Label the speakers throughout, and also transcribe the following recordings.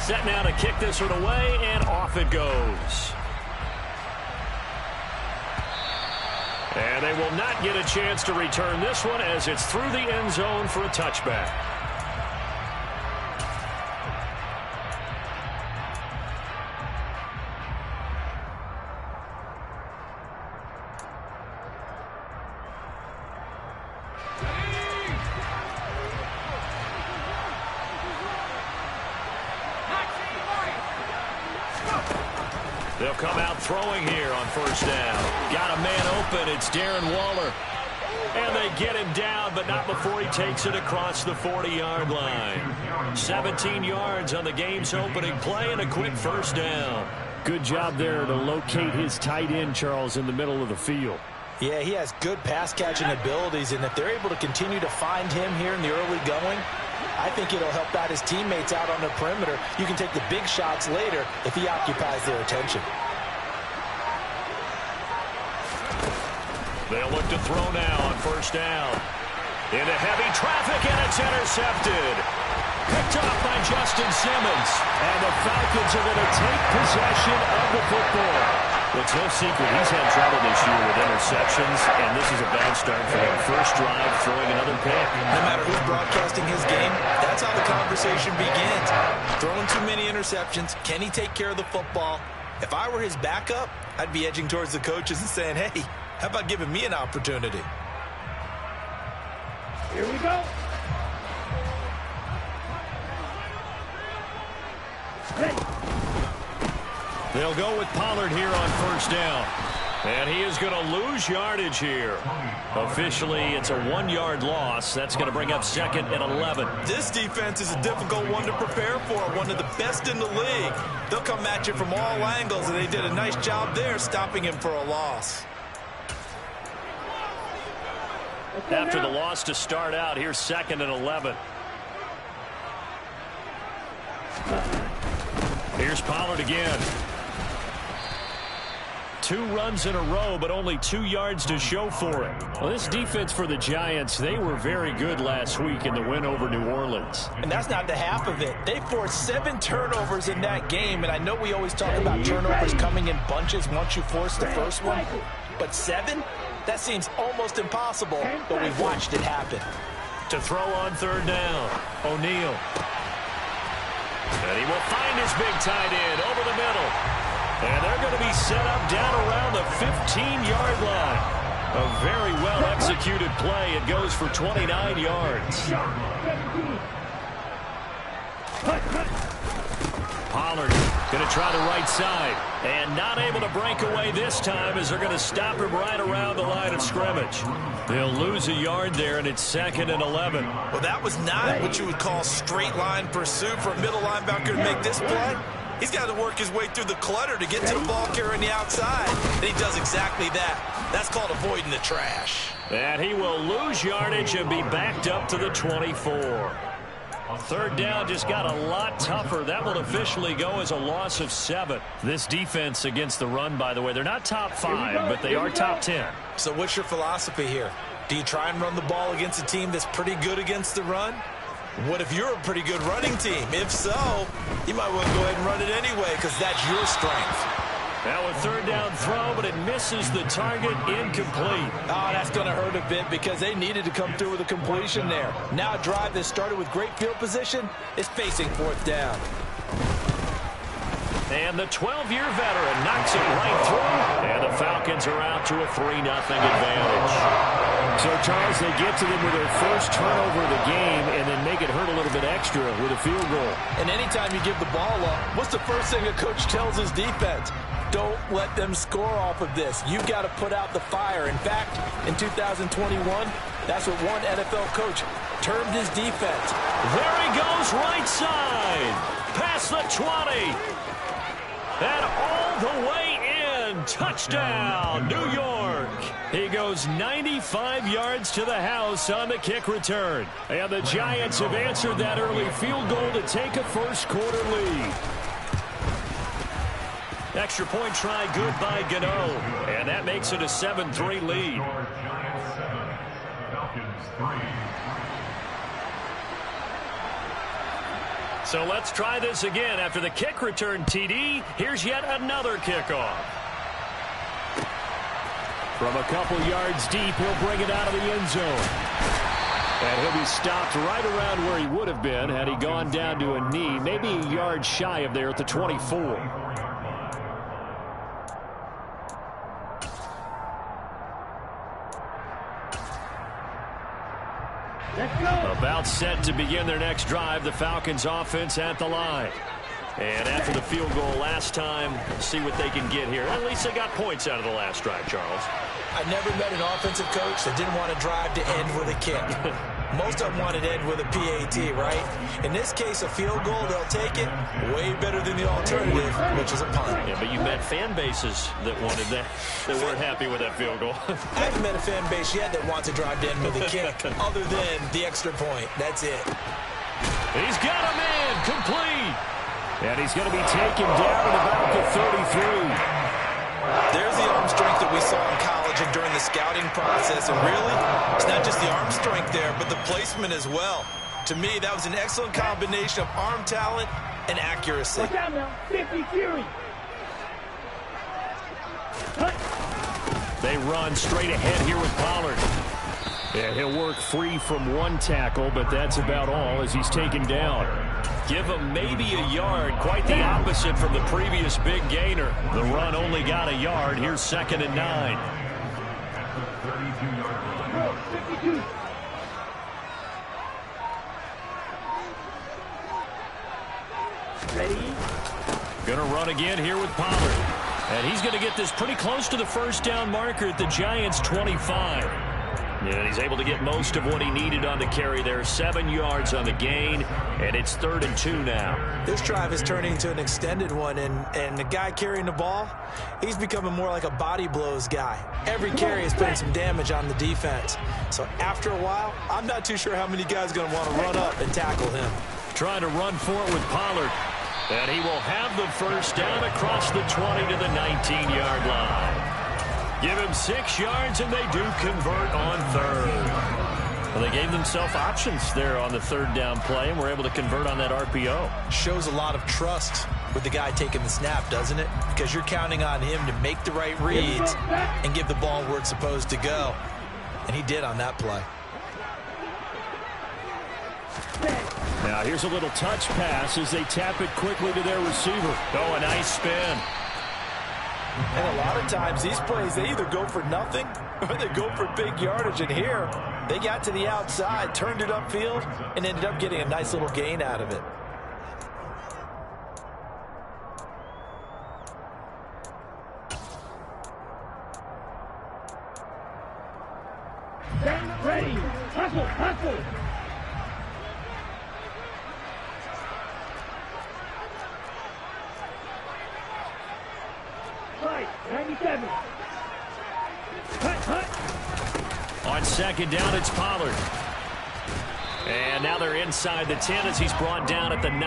Speaker 1: Set now to kick this one away, and off it goes. And they will not get a chance to return this one as it's through the end zone for a touchback. They'll come out throwing here on first down. Got a man open. It's Darren Waller. And they get him down, but not before he takes it across the 40-yard line. 17 yards on the game's opening play and a quick first down.
Speaker 2: Good job there to locate his tight end, Charles, in the middle of the field.
Speaker 3: Yeah, he has good pass-catching abilities, and if they're able to continue to find him here in the early going, I think it'll help out his teammates out on the perimeter. You can take the big shots later if he occupies their attention.
Speaker 1: They'll look to throw now on first down. Into heavy traffic, and it's intercepted. Picked off by Justin Simmons. And the Falcons are going to take possession of the football. It's no secret he's had trouble this year with interceptions, and this is a bad start for him. First drive, throwing another pick.
Speaker 3: No matter who's broadcasting his game, that's how the conversation begins. Throwing too many interceptions. Can he take care of the football? If I were his backup, I'd be edging towards the coaches and saying, hey, how about giving me an opportunity?
Speaker 4: Here we go.
Speaker 1: They'll go with Pollard here on first down. And he is going to lose yardage here. Officially, it's a 1-yard loss. That's going to bring up second and 11.
Speaker 3: This defense is a difficult one to prepare for, one of the best in the league. They'll come at you from all angles, and they did a nice job there stopping him for a loss.
Speaker 1: After the loss to start out, here's second and 11. Here's Pollard again. 2 runs in a row, but only 2 yards to show for it. Well, this defense for the Giants, they were very good last week in the win over New Orleans.
Speaker 3: And that's not the half of it. They forced 7 turnovers in that game, and I know we always talk about turnovers coming in bunches once you force the first one, but 7? That seems almost impossible, but we've watched it happen.
Speaker 1: To throw on third down, O'Neal. And he will find his big tight end over the middle. And they're going to be set up down around the 15-yard line. A very well-executed play. It goes for 29 yards. Pollard going to try the right side. And not able to break away this time as they're going to stop him right around the line of scrimmage. They'll lose a yard there, and it's second and 11.
Speaker 3: Well, that was not what you would call straight line pursuit for a middle linebacker to make this play. He's got to work his way through the clutter to get to the ball carrier on the outside. And he does exactly that. That's called avoiding the trash.
Speaker 1: And he will lose yardage and be backed up to the 24. Third down just got a lot tougher. That will officially go as a loss of 7. This defense against the run, by the way, they're not top 5, but they are top 10.
Speaker 3: So what's your philosophy here? Do you try and run the ball against a team that's pretty good against the run? What if you're a pretty good running team? If so, you might want to go ahead and run it anyway because that's your strength.
Speaker 1: Now a third down throw, but it misses the target, incomplete.
Speaker 3: Oh, that's going to hurt a bit because they needed to come through with a completion there. Now a drive that started with great field position is facing fourth down.
Speaker 1: And the 12-year veteran knocks it right through. And the Falcons are out to a 3-0 advantage.
Speaker 2: So, Charles, they get to them with their first turnover of the game and then make it hurt a little bit extra with a field goal.
Speaker 3: And anytime you give the ball up, what's the first thing a coach tells his defense? Don't let them score off of this. You've got to put out the fire. In fact, in 2021, that's what one NFL coach termed his defense.
Speaker 1: There he goes, right side. Past the 20. And all the way in. Touchdown, New York. He goes 95 yards to the house on the kick return. And the Giants have answered that early field goal to take a first-quarter lead. Extra point try good by Gano. And that makes it a 7-3 lead. So let's try this again. After the kick return TD, here's yet another kickoff.
Speaker 2: From a couple yards deep, he'll bring it out of the end zone. And he'll be stopped right around where he would have been had he gone down to a knee, maybe a yard shy of there at the 24.
Speaker 1: About set to begin their next drive, the Falcons offense at the line. And after the field goal last time, see what they can get here. At least they got points out of the last drive, Charles.
Speaker 3: I never met an offensive coach that didn't want to drive to end with a kick. Most of them wanted to end with a PAT, right? In this case, a field goal, they'll take it way better than the alternative, which is a punt.
Speaker 1: Yeah, but you met fan bases that wanted that weren't happy with that field goal.
Speaker 3: I haven't met a fan base yet that wants to drive to end with a kick other than the extra point. That's it.
Speaker 1: He's got a man, complete.
Speaker 2: And he's going to be taken down at about the 33.
Speaker 3: There's the arm strength that we saw in college and during the scouting process. And really, it's not just the arm strength there, but the placement as well. To me, that was an excellent combination of arm talent and accuracy.
Speaker 4: Watch out now, 50 Fury.
Speaker 1: They run straight ahead here with Pollard.
Speaker 2: Yeah, he'll work free from one tackle, but that's about all as he's taken down.
Speaker 1: Give him maybe a yard, quite the opposite from the previous big gainer. The run only got a yard. Here's 2nd and 9.
Speaker 4: Ready?
Speaker 1: Gonna run again here with Pollard. And he's gonna get this pretty close to the first down marker at the Giants' 25. And he's able to get most of what he needed on the carry there. 7 yards on the gain, and it's 3rd and 2 now.
Speaker 3: This drive is turning into an extended one, and the guy carrying the ball, he's becoming more like a body blows guy. Every carry is putting some damage on the defense. So after a while, I'm not too sure how many guys are going to want to run up and tackle him.
Speaker 1: Trying to run for it with Pollard. And he will have the first down across the 20 to the 19-yard line. Give him 6 yards, and they do convert on 3rd. Well, they gave themselves options there on the 3rd down play, and were able to convert on that RPO.
Speaker 3: Shows a lot of trust with the guy taking the snap, doesn't it? Because you're counting on him to make the right reads and give the ball where it's supposed to go. And he did on that play.
Speaker 2: Now here's a little touch pass as they tap it quickly to their receiver.
Speaker 1: Oh, a nice spin.
Speaker 3: And a lot of times these plays, they either go for nothing or they go for big yardage. And here, they got to the outside, turned it upfield, and ended up getting a nice little gain out of it.
Speaker 4: Ready. Hustle, hustle. Right, 97.
Speaker 1: On 2nd down, it's Pollard. And now they're inside the 10 as he's brought down at the 9.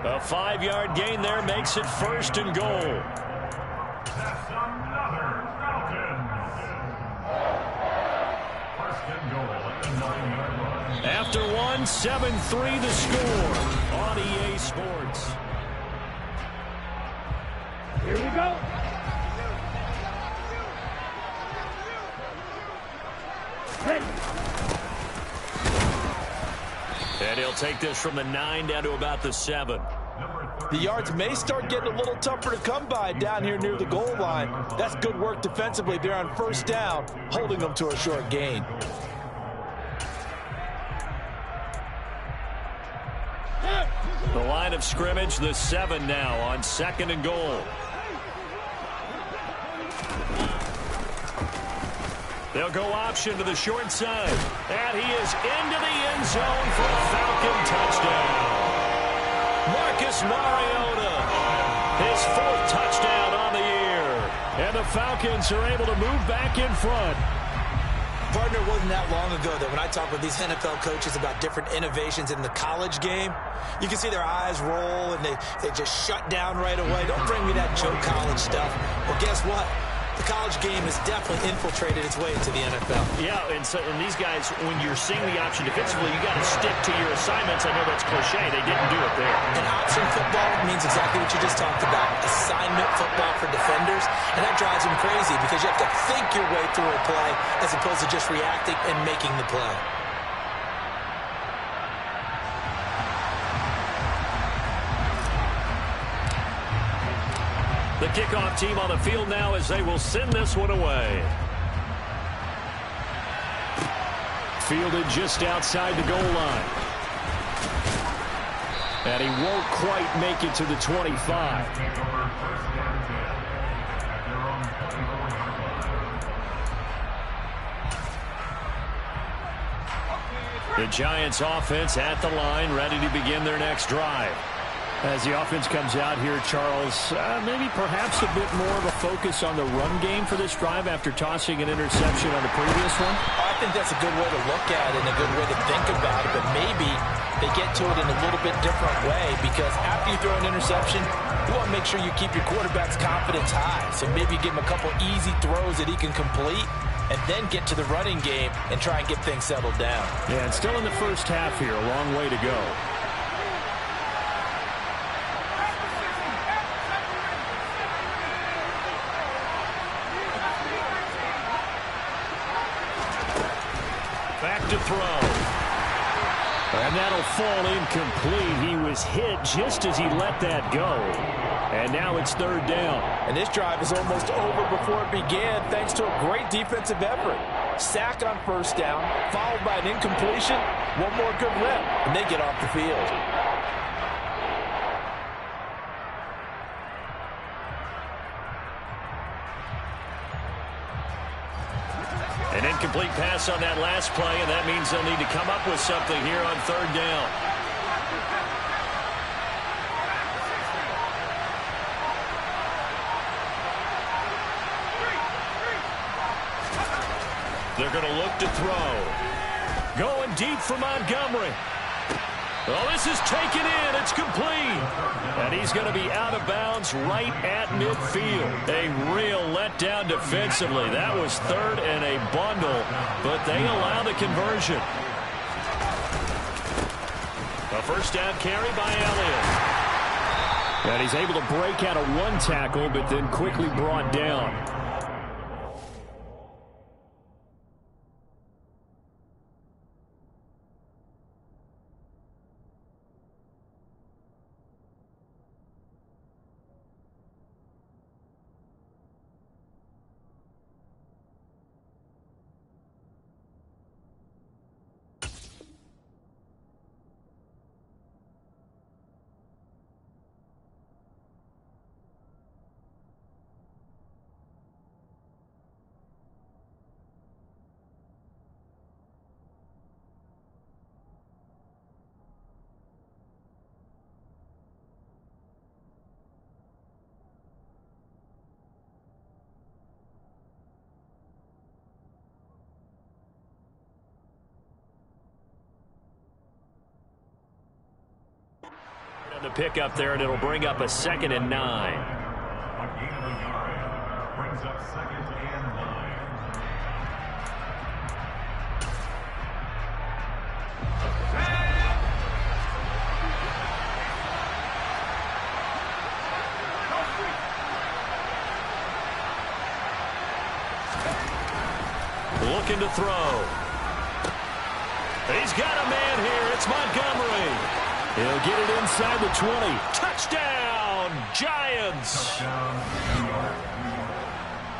Speaker 1: A 5-yard gain there makes it 1st and goal.
Speaker 5: That's another Falcons. 1st and goal at the 9-yard line.
Speaker 1: After one, 7-3 the score on EA Sports.
Speaker 4: Here we go. Ready.
Speaker 1: And he'll take this from the 9 down to about the 7.
Speaker 3: The yards may start getting a little tougher to come by down here near the goal line. That's good work defensively there on 1st down, holding them to a short gain.
Speaker 1: The line of scrimmage, the 7 now on 2nd and goal. They'll go option to the short side. And he is into the end zone for a Falcon touchdown. Marcus Mariota, his 4th touchdown on the year.
Speaker 2: And the Falcons are able to move back in front.
Speaker 3: Partner, it wasn't that long ago that when I talk with these NFL coaches about different innovations in the college game, you can see their eyes roll and they just shut down right away. Don't bring me that Joe College stuff. Well, guess what? The college game has definitely infiltrated its way into the NFL.
Speaker 1: Yeah, and these guys, when you're seeing the option defensively, you got to stick to your assignments. I know that's cliche. They didn't do it there.
Speaker 3: And option football means exactly what you just talked about, assignment football for defenders, and that drives them crazy because you have to think your way through a play as opposed to just reacting and making the play.
Speaker 1: The kickoff team on the field now as they will send this one away.
Speaker 2: Fielded just outside the goal line. And he won't quite make it to the 25.
Speaker 1: The Giants offense at the line, ready to begin their next drive.
Speaker 2: As the offense comes out here, Charles, maybe perhaps a bit more of a focus on the run game for this drive after tossing an interception on the previous one?
Speaker 3: I think that's a good way to look at it and a good way to think about it, but maybe they get to it in a little bit different way because after you throw an interception, you want to make sure you keep your quarterback's confidence high. So maybe give him a couple easy throws that he can complete and then get to the running game and try and get things settled down.
Speaker 2: Yeah, and still in the first half here, a long way to go.
Speaker 1: Back to throw.
Speaker 2: And that'll fall incomplete. He was hit just as he let that go. And now it's third down.
Speaker 3: And this drive is almost over before it began thanks to a great defensive effort. Sack on first down, followed by an incompletion. One more good rep, and they get off the field.
Speaker 1: An incomplete pass on that last play, and that means they'll need to come up with something here on third down. They're going to look to throw. Going deep for Montgomery. Oh, this is taken in. It's complete. And he's going to be out of bounds right at midfield. A real letdown defensively. That was third and a bundle, but they allow the conversion. A first down carry by Elliott.
Speaker 2: And he's able to break out of one tackle, but then quickly brought down.
Speaker 1: The pick up there, and it'll bring up a 2nd and 9.
Speaker 5: A gain of a yard brings up 2nd and 9.
Speaker 1: Looking to throw. He's got a man here. It's Montgomery.
Speaker 2: He'll get it inside the 20.
Speaker 1: Touchdown, Giants.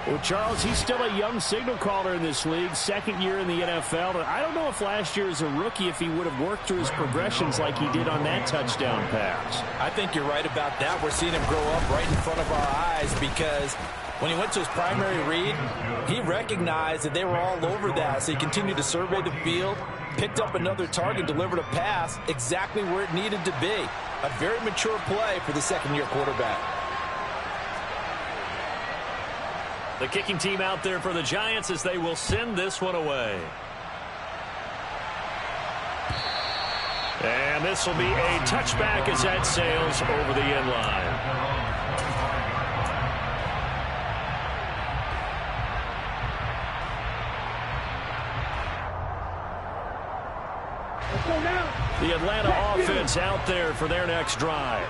Speaker 2: Well, Charles, he's still a young signal caller in this league, second year in the NFL. I don't know if last year as a rookie if he would have worked through his progressions like he did on that touchdown pass.
Speaker 3: I think you're right about that. We're seeing him grow up right in front of our eyes because when he went to his primary read, he recognized that they were all over that. So he continued to survey the field, picked up another target, delivered a pass exactly where it needed to be. A very mature play for the second-year quarterback.
Speaker 1: The kicking team out there for the Giants as they will send this one away. And this will be a touchback as that sails over the end line. The Atlanta offense out there for their next drive.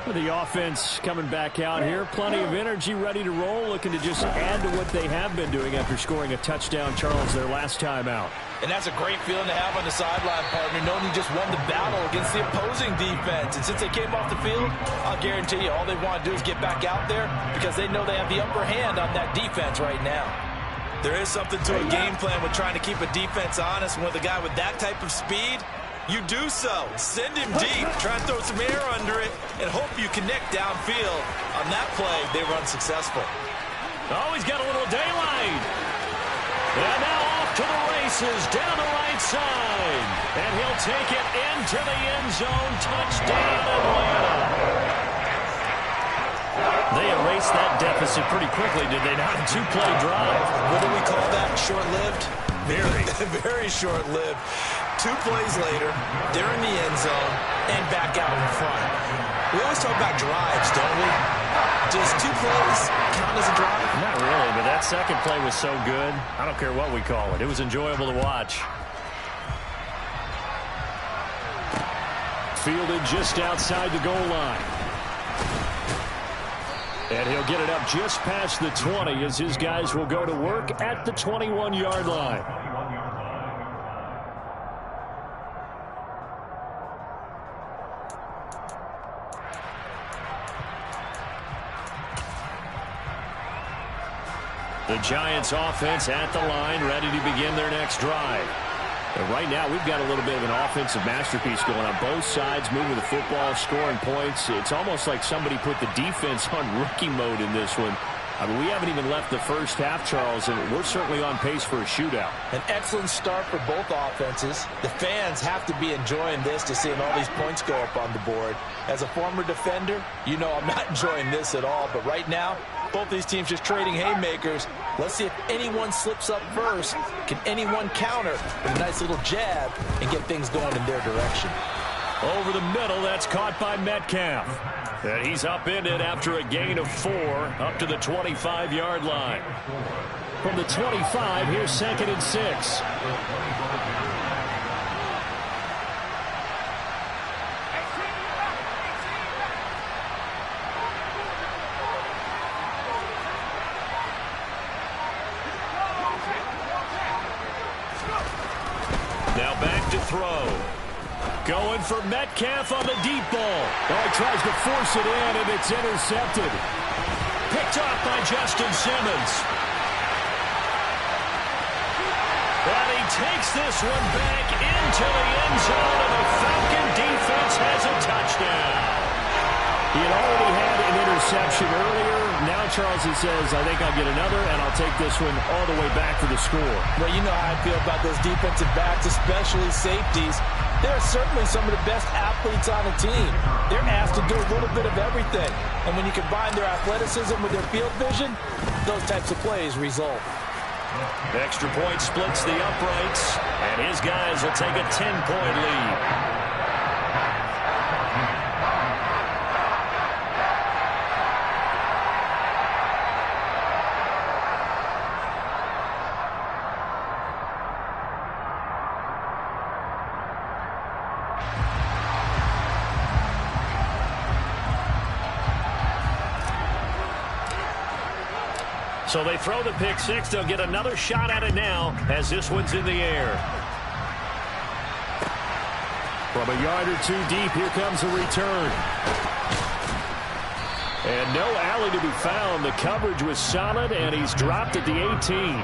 Speaker 2: The offense coming back out here. Plenty of energy, ready to roll, looking to just add to what they have been doing after scoring a touchdown, Charles, their last time out.
Speaker 3: And that's a great feeling to have on the sideline, partner, knowing you just won the battle against the opposing defense. And since they came off the field, I'll guarantee you all they want to do is get back out there because they know they have the upper hand on that defense right now. There is something to a game plan with trying to keep a defense honest. And with a guy with that type of speed, you do so. Send him deep. Try and throw some air under it and hope you connect downfield. On that play, they run successful.
Speaker 1: Oh, he's got a little daylight. And now off to the races down the right side. And he'll take it into the end zone. Touchdown, Atlanta. They erased that deficit pretty quickly, did they not? A two-play drive.
Speaker 3: What do we call that? Short-lived?
Speaker 1: Very.
Speaker 3: Very short-lived. 2 plays later, they're in the end zone and back out in front. We always talk about drives, don't we? Does 2 plays count as a drive?
Speaker 1: Not really, but that second play was so good. I don't care what we call it. It was enjoyable to watch.
Speaker 2: Fielded just outside the goal line. And he'll get it up just past the 20 as his guys will go to work at the 21-yard line.
Speaker 1: The Giants offense at the line, ready to begin their next drive.
Speaker 2: And right now, we've got a little bit of an offensive masterpiece going on both sides, moving the football, scoring points. It's almost like somebody put the defense on rookie mode in this one. I mean, we haven't even left the first half, Charles, and we're certainly on pace for a shootout.
Speaker 3: An excellent start for both offenses. The fans have to be enjoying this to seeing all these points go up on the board. As a former defender, you know I'm not enjoying this at all. But right now, both these teams just trading haymakers. Let's see if anyone slips up first. Can anyone counter with a nice little jab and get things going in their direction?
Speaker 1: Over the middle, that's caught by Metcalf. And he's upended after a gain of 4 up to the 25-yard line.
Speaker 2: From the 25, here's 2nd and 6.
Speaker 1: Now back to throw. Going for Metcalf on the deep ball.
Speaker 2: Oh, he tries to force it in, and it's intercepted.
Speaker 1: Picked off by Justin Simmons. And he takes this one back into the end zone, and the Falcon defense has a touchdown.
Speaker 2: He had already had an interception earlier. Now, Charles, he says, I think I'll get another, and I'll take this one all the way back for the score.
Speaker 3: Well, you know how I feel about those defensive backs, especially safeties. They're certainly some of the best athletes on the team. They're asked to do a little bit of everything. And when you combine their athleticism with their field vision, those types of plays result.
Speaker 1: Extra point splits the uprights, and his guys will take a 10-point lead. So they throw the pick six. They'll get another shot at it now as this one's in the air.
Speaker 2: From a yard or 2 deep, here comes a return. And no alley to be found. The coverage was solid, and he's dropped at the 18.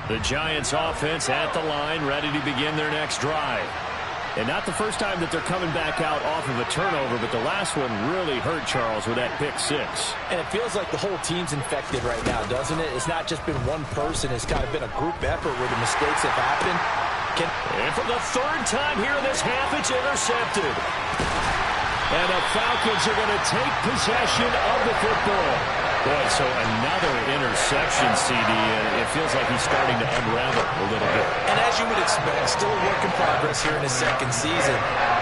Speaker 1: The Giants offense at the line, ready to begin their next drive.
Speaker 2: And not the first time that they're coming back out off of a turnover, but the last one really hurt, Charles, with that pick six.
Speaker 3: And it feels like the whole team's infected right now, doesn't it? It's not just been one person. It's kind of been a group effort where the mistakes have happened.
Speaker 1: And for the 3rd time here in this half, it's intercepted.
Speaker 2: And the Falcons are going to take possession of the football.
Speaker 1: Boy, so another interception, CD. It feels like he's starting to unravel a little bit.
Speaker 3: And as you would expect, still a work in progress here in his second season.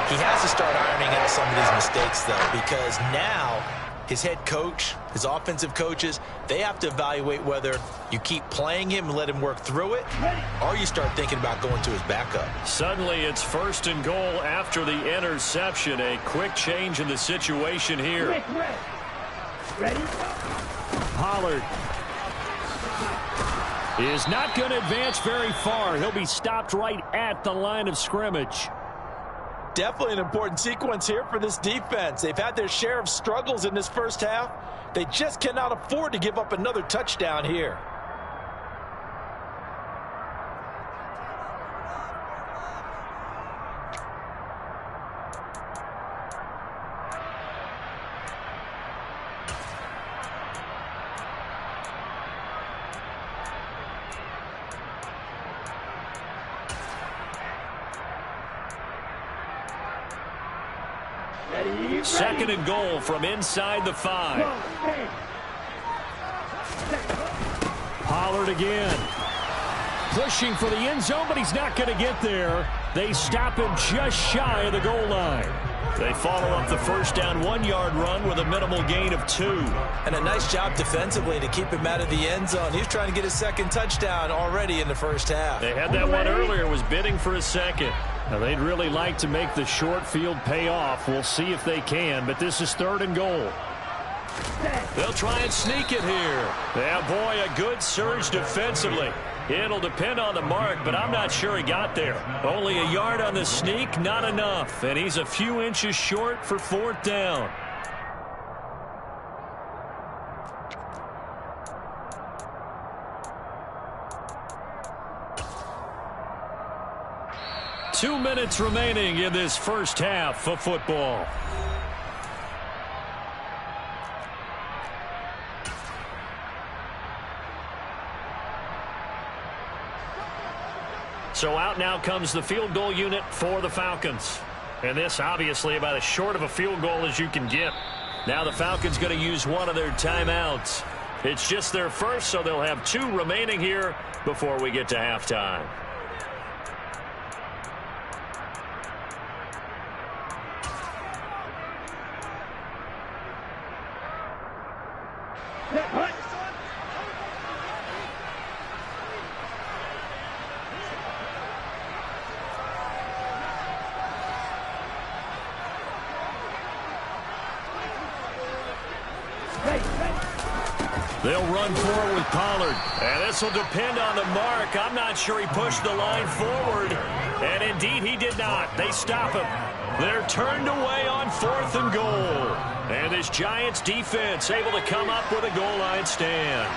Speaker 3: He has to start ironing out some of these mistakes, though, because now his head coach, his offensive coaches, they have to evaluate whether you keep playing him and let him work through it, or you start thinking about going to his backup.
Speaker 1: Suddenly it's 1st and goal after the interception. A quick change in the situation here.
Speaker 4: Ready?
Speaker 2: Pollard is not going to advance very far. He'll be stopped right at the line of scrimmage.
Speaker 3: Definitely an important sequence here for this defense. They've had their share of struggles in this first half. They just cannot afford to give up another touchdown here.
Speaker 4: Ready?
Speaker 1: 2nd and goal from inside the 5.
Speaker 2: Pollard again. Pushing for the end zone, but he's not going to get there. They stop him just shy of the goal line.
Speaker 1: They follow up the first down 1-yard run with a minimal gain of 2.
Speaker 3: And a nice job defensively to keep him out of the end zone. He was trying to get his second touchdown already in the first half.
Speaker 1: They had that one earlier, was bidding for a second.
Speaker 2: Now, they'd really like to make the short field pay off. We'll see if they can, but this is 3rd and goal.
Speaker 1: They'll try and sneak it here. Yeah, boy, a good surge defensively. It'll depend on the mark, but I'm not sure he got there. Only a yard on the sneak, not enough. And he's a few inches short for 4th down. Two minutes remaining in this first half of football. So out now comes the field goal unit for the Falcons. And this obviously about as short of a field goal as you can get. Now the Falcons going to use one of their timeouts. It's just their first, so they'll have 2 remaining here before we get to halftime. They'll run forward with Pollard. And this will depend on the mark. I'm not sure he pushed the line forward. And indeed he did not. They stop him. They're turned away on 4th and goal. And this Giants defense able to come up with a goal line stand.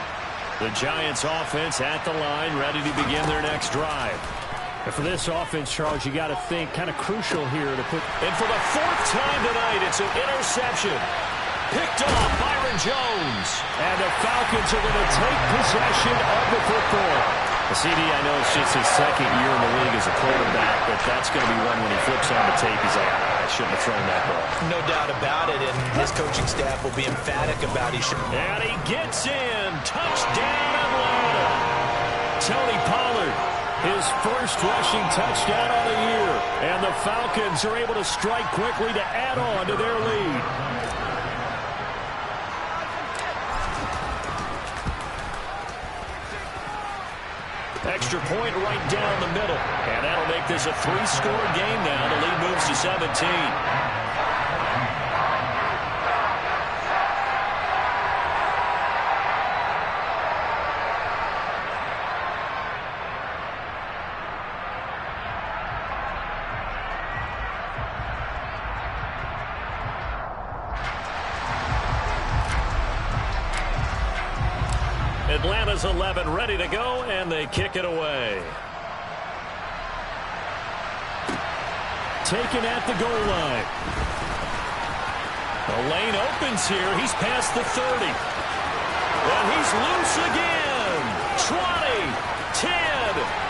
Speaker 1: The Giants offense at the line, ready to begin their next drive.
Speaker 2: And for this offense, Charles, you got to think kind of crucial here to put.
Speaker 1: And for the 4th time tonight, it's an interception. Picked off Byron Jones.
Speaker 2: And the Falcons are going to take possession of the football.
Speaker 1: CD, I know it's just his 2nd year in the league as a quarterback, but that's going to be one when he flips on the tape. He's like, I shouldn't have thrown that ball.
Speaker 3: No doubt about it, and his coaching staff will be emphatic about he should.
Speaker 1: And he gets in. Touchdown, Atlanta.
Speaker 2: Tony Pollard, his first rushing touchdown of the year. And the Falcons are able to strike quickly to add on to their lead.
Speaker 1: Extra point right down the middle. And that'll make this a 3-score game now. The lead moves to 17. Atlanta's 11 ready to go, and they kick it away.
Speaker 2: Taken at the goal line.
Speaker 1: The lane opens here. He's past the 30. And he's loose again. 20, 10,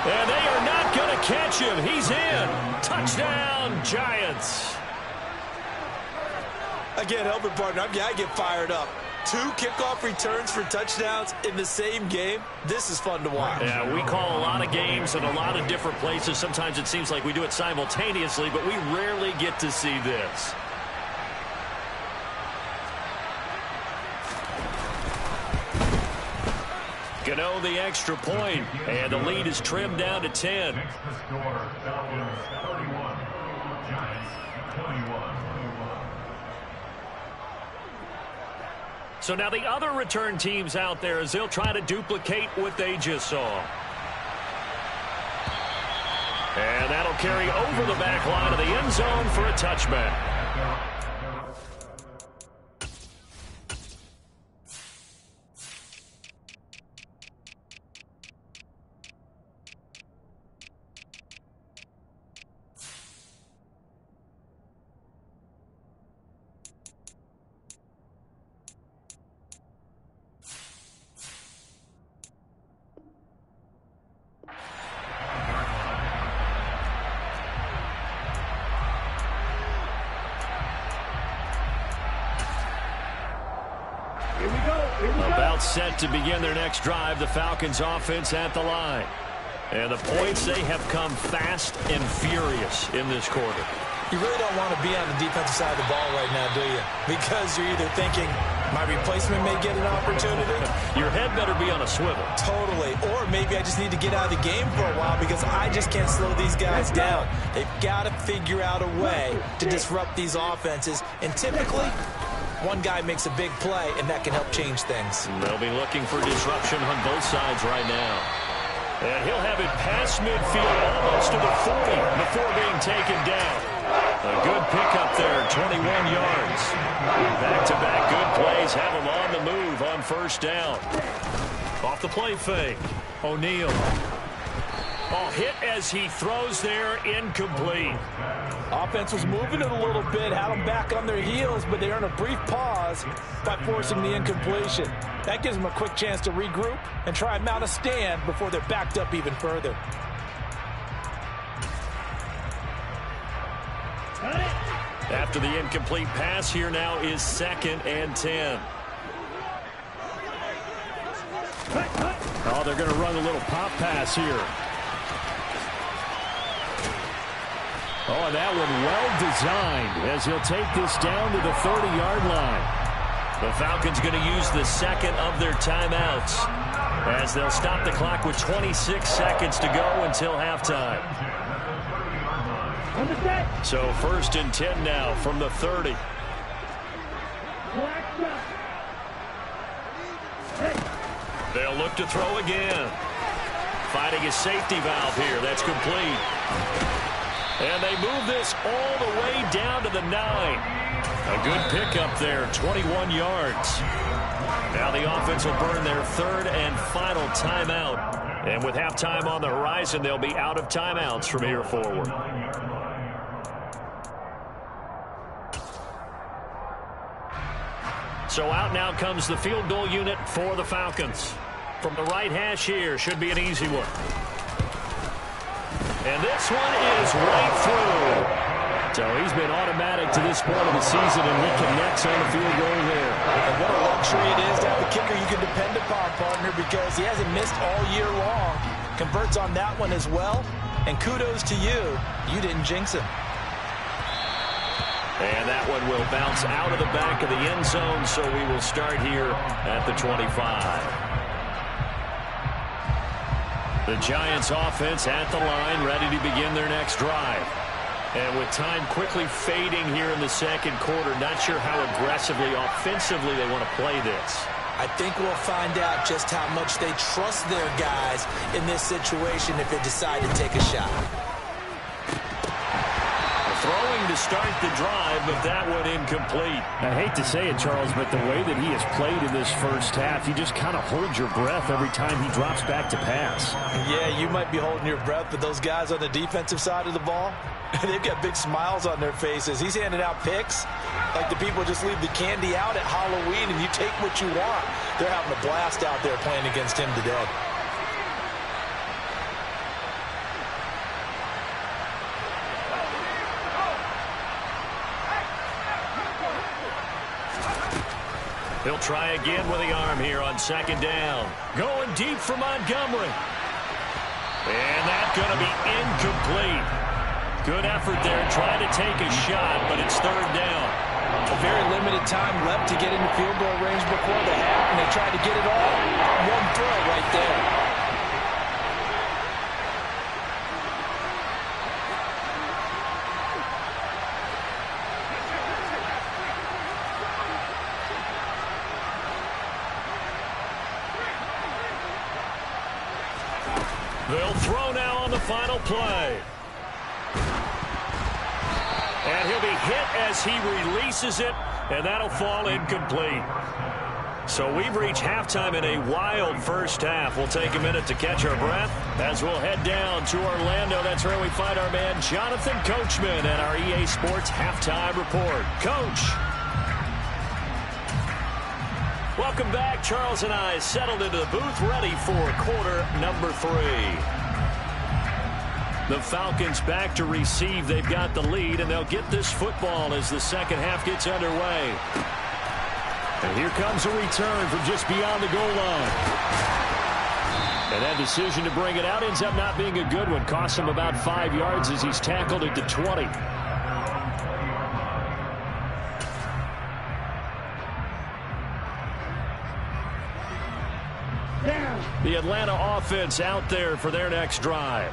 Speaker 1: and they are not going to catch him. He's in. Touchdown, Giants.
Speaker 3: Again, helping partner, I get fired up. 2 kickoff returns for touchdowns in the same game. This is fun to watch.
Speaker 1: Yeah, we call a lot of games in a lot of different places. Sometimes it seems like we do it simultaneously, but we rarely get to see this. Gano the extra point, and the lead is trimmed down to 10.
Speaker 5: Makes the score Falcons 31, Giants 21.
Speaker 1: So now the other return teams out there as they'll try to duplicate what they just saw. And that'll carry over the back line of the end zone for a touchback. About set to begin their next drive, the Falcons offense at the line. And the points, they have come fast and furious in this quarter.
Speaker 3: You really don't want to be on the defensive side of the ball right now, do you? Because you're either thinking, my replacement may get an opportunity.
Speaker 1: Your head better be on a swivel.
Speaker 3: Totally. Or maybe I just need to get out of the game for a while because I just can't slow these guys down. They've got to figure out a way to disrupt these offenses. And typically, one guy makes a big play, and that can help change things.
Speaker 1: They'll be looking for disruption on both sides right now. And he'll have it past midfield almost to the 40 before being taken down. A good pickup there, 21 yards. Back-to-back good plays have him on the move on first down. Off the play fake, O'Neal. Oh, hit as he throws there, incomplete.
Speaker 3: Offense was moving it a little bit, had them back on their heels, but they earned a brief pause by forcing the incompletion. That gives them a quick chance to regroup and try and mount a stand before they're backed up even further.
Speaker 1: After the incomplete pass, here now is 2nd and 10.
Speaker 2: Oh, they're going to run a little pop pass here. Oh, and that one well designed as he'll take this down to the 30-yard line.
Speaker 1: The Falcons going to use the second of their timeouts as they'll stop the clock with 26 seconds to go until halftime. So 1st and 10 now from the 30. They'll look to throw again. Finding a safety valve here. That's complete. And they move this all the way down to the 9. A good pickup there, 21 yards. Now the offense will burn their 3rd and final timeout. And with halftime on the horizon, they'll be out of timeouts from here forward. So out now comes the field goal unit for the Falcons. From the right hash here, should be an easy one. And this one is right through. So he's been automatic to this point of the season, and he connects on the field goal there.
Speaker 3: And what a luxury it is to have a kicker you can depend upon, partner, because he hasn't missed all year long. Converts on that one as well. And kudos to you. You didn't jinx him.
Speaker 1: And that one will bounce out of the back of the end zone, so we will start here at the 25. The Giants offense at the line, ready to begin their next drive. And with time quickly fading here in the second quarter, not sure how aggressively, offensively they want to play this.
Speaker 3: I think we'll find out just how much they trust their guys in this situation if they decide to take a shot.
Speaker 1: Throwing to start the drive, but that one incomplete.
Speaker 2: I hate to say it, Charles, but the way that he has played in this first half, you just kind of hold your breath every time he drops back to pass.
Speaker 3: Yeah, you might be holding your breath, but those guys on the defensive side of the ball, they've got big smiles on their faces. He's handing out picks like the people just leave the candy out at Halloween and you take what you want. They're having a blast out there playing against him today.
Speaker 1: He'll try again with the arm here on second down. Going deep for Montgomery. And that's going to be incomplete. Good effort there trying to take a shot, but it's third down.
Speaker 3: A very limited time left to get into field goal range before the half, and they tried to get it all. One throw right there.
Speaker 1: They'll throw now on the final play. And he'll be hit as he releases it, and that'll fall incomplete. So we've reached halftime in a wild first half. We'll take a minute to catch our breath as we'll head down to Orlando. That's where we find our man Jonathan Coachman and our EA Sports Halftime Report. Coach. Welcome back. Charles and I settled into the booth, ready for quarter number 3. The Falcons back to receive. They've got the lead, and they'll get this football as the second half gets underway. And here comes a return from just beyond the goal line. And that decision to bring it out ends up not being a good one. Costs him about 5 yards as he's tackled at the 20. The Atlanta offense out there for their next drive.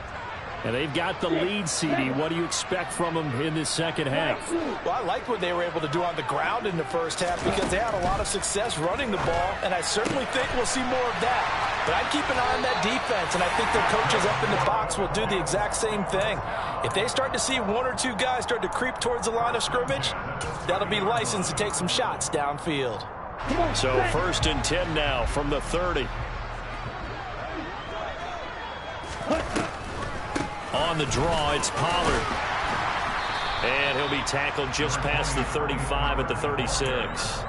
Speaker 1: And they've got the lead, CD. What do you expect from them in this second half?
Speaker 3: Well, I like what they were able to do on the ground in the first half because they had a lot of success running the ball, and I certainly think we'll see more of that. But I'd keep an eye on that defense, and I think their coaches up in the box will do the exact same thing. If they start to see 1 or 2 guys start to creep towards the line of scrimmage, that'll be licensed to take some shots downfield.
Speaker 1: So 1st and 10 now from the 30. On the draw, it's Pollard. And he'll be tackled just past the 35 at the 36.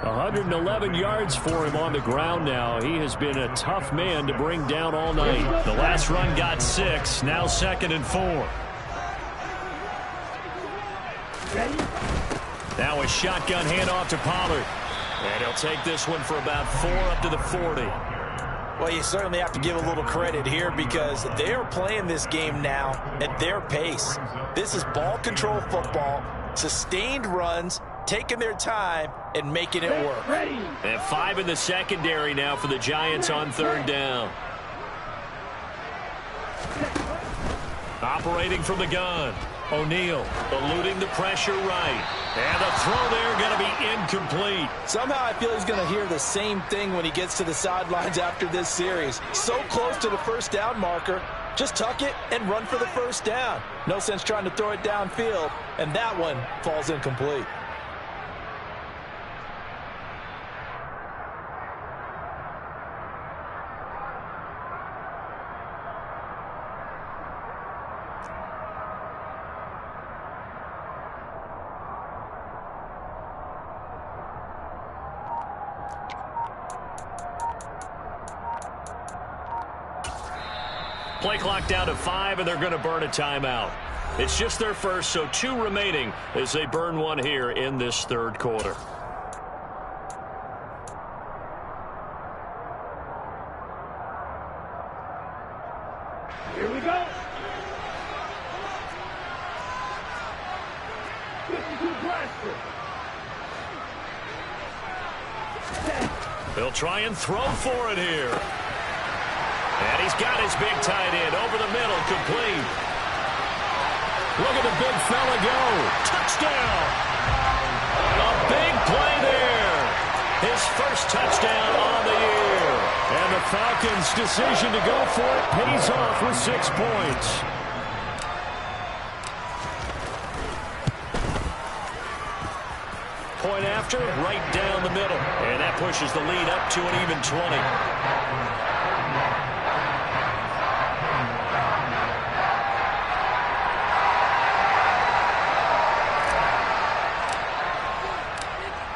Speaker 2: 111 yards for him on the ground now. He has been a tough man to bring down all night.
Speaker 1: The last run got 6. Now 2nd and 4. Now a shotgun handoff to Pollard. And he'll take this one for about 4 up to the 40.
Speaker 3: Well, you certainly have to give a little credit here because they are playing this game now at their pace. This is ball control football, sustained runs, taking their time, and making it work.
Speaker 1: And 5 in the secondary now for the Giants on 3rd down. Operating from the gun. O'Neal eluding the pressure right. And the throw there going to be incomplete.
Speaker 3: Somehow I feel he's going to hear the same thing when he gets to the sidelines after this series. So close to the first down marker. Just tuck it and run for the first down. No sense trying to throw it downfield. And that one falls incomplete.
Speaker 1: Play clock down to 5, and they're going to burn a timeout. It's just their first, so 2 remaining as they burn one here in this 3rd quarter.
Speaker 4: Here we go. 52 blaster.
Speaker 1: They'll try and throw for it here. And he's got his big tight end over the middle, complete.
Speaker 2: Look at the big fella go.
Speaker 1: Touchdown. A big play there. His first touchdown on the year.
Speaker 2: And the Falcons' decision to go for it pays off with 6 points.
Speaker 1: Point after, right down the middle. And that pushes the lead up to an even 20.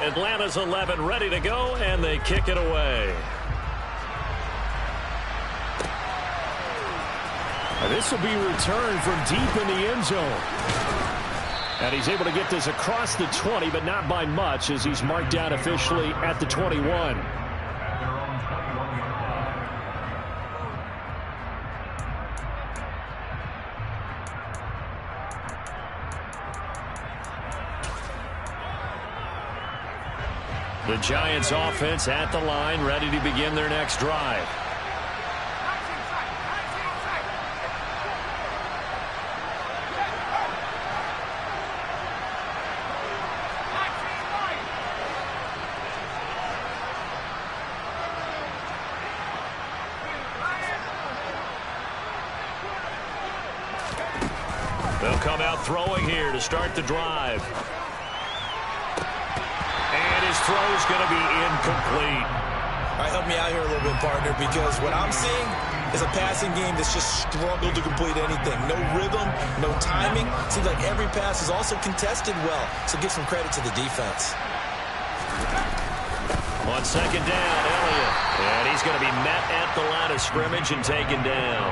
Speaker 1: Atlanta's 11 ready to go, and they kick it away.
Speaker 2: And this will be returned from deep in the end zone. And he's able to get this across the 20, but not by much, as he's marked down officially at the 21.
Speaker 1: The Giants offense at the line, ready to begin their next drive. They'll come out throwing here to start the drive. And his throw's going to be incomplete.
Speaker 3: All right, help me out here a little bit, partner, because what I'm seeing is a passing game that's just struggled to complete anything. No rhythm, no timing. Seems like every pass is also contested well, so give some credit to the defense.
Speaker 1: On second down, Elliott. And he's going to be met at the line of scrimmage and taken down.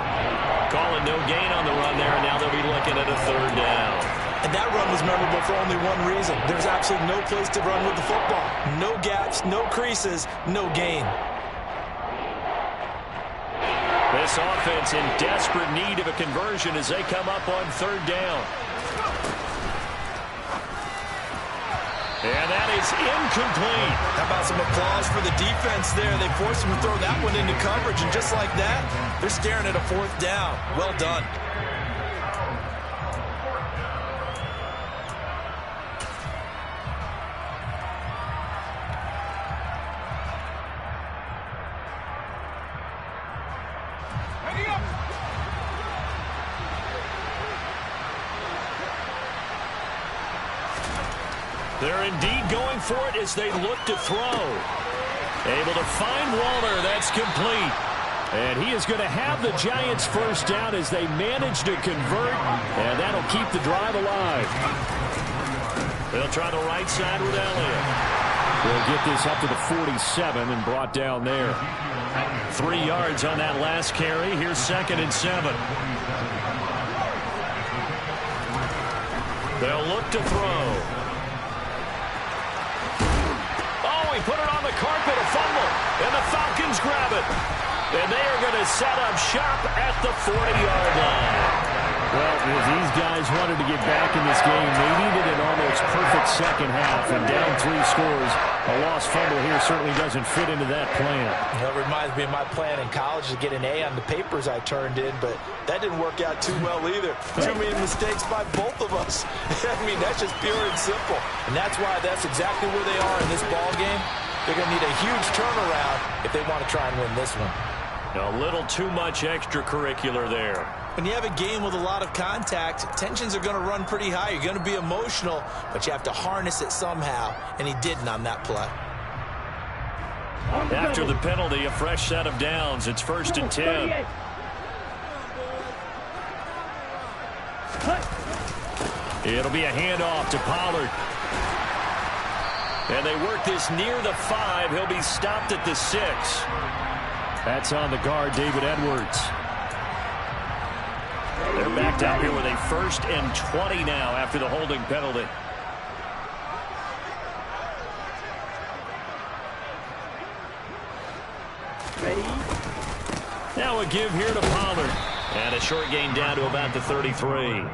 Speaker 1: Calling no gain on the run there, and now they'll be looking at a third down.
Speaker 3: And that run was memorable for only one reason. There's absolutely no place to run with the football. No gaps, no creases, no gain.
Speaker 1: This offense in desperate need of a conversion as they come up on third down. And that is incomplete.
Speaker 3: How about some applause for the defense there? They forced him to throw that one into coverage, and just like that, they're staring at a fourth down. Well done.
Speaker 1: They're indeed going for it as they look to throw. Able to find Waller. That's complete.
Speaker 2: And he is going to have the Giants first down as they manage to convert, and that'll keep the drive alive.
Speaker 1: They'll try the right side with Elliott.
Speaker 2: They'll get this up to the 47 and brought down there.
Speaker 1: 3 yards on that last carry. Here's 2nd and 7. They'll look to throw. He put it on the carpet, a fumble, and the Falcons grab it. And they are going to set up shop at the 40-yard line.
Speaker 2: Well, if these guys wanted to get back in this game, they needed an almost perfect second half, and down 3 scores. A lost fumble here certainly doesn't fit into that plan.
Speaker 3: That reminds me of my plan in college to get an A on the papers I turned in, but that didn't work out too well either. Too many mistakes by both of us. I mean, that's just pure and simple. And that's why that's exactly where they are in this ball game. They're going to need a huge turnaround if they want to try and win this one.
Speaker 1: A little too much extracurricular there.
Speaker 3: When you have a game with a lot of contact, tensions are going to run pretty high. You're going to be emotional, but you have to harness it somehow, and he didn't on that play.
Speaker 1: After the penalty, a fresh set of downs. It's 1st and 10. It'll be a handoff to Pollard. And they work this near the 5. He'll be stopped at the 6.
Speaker 2: That's on the guard, David Edwards.
Speaker 1: They're backed out here with a 1st and 20 now after the holding penalty. Now a give here to Pollard. And a short gain down to about the 33.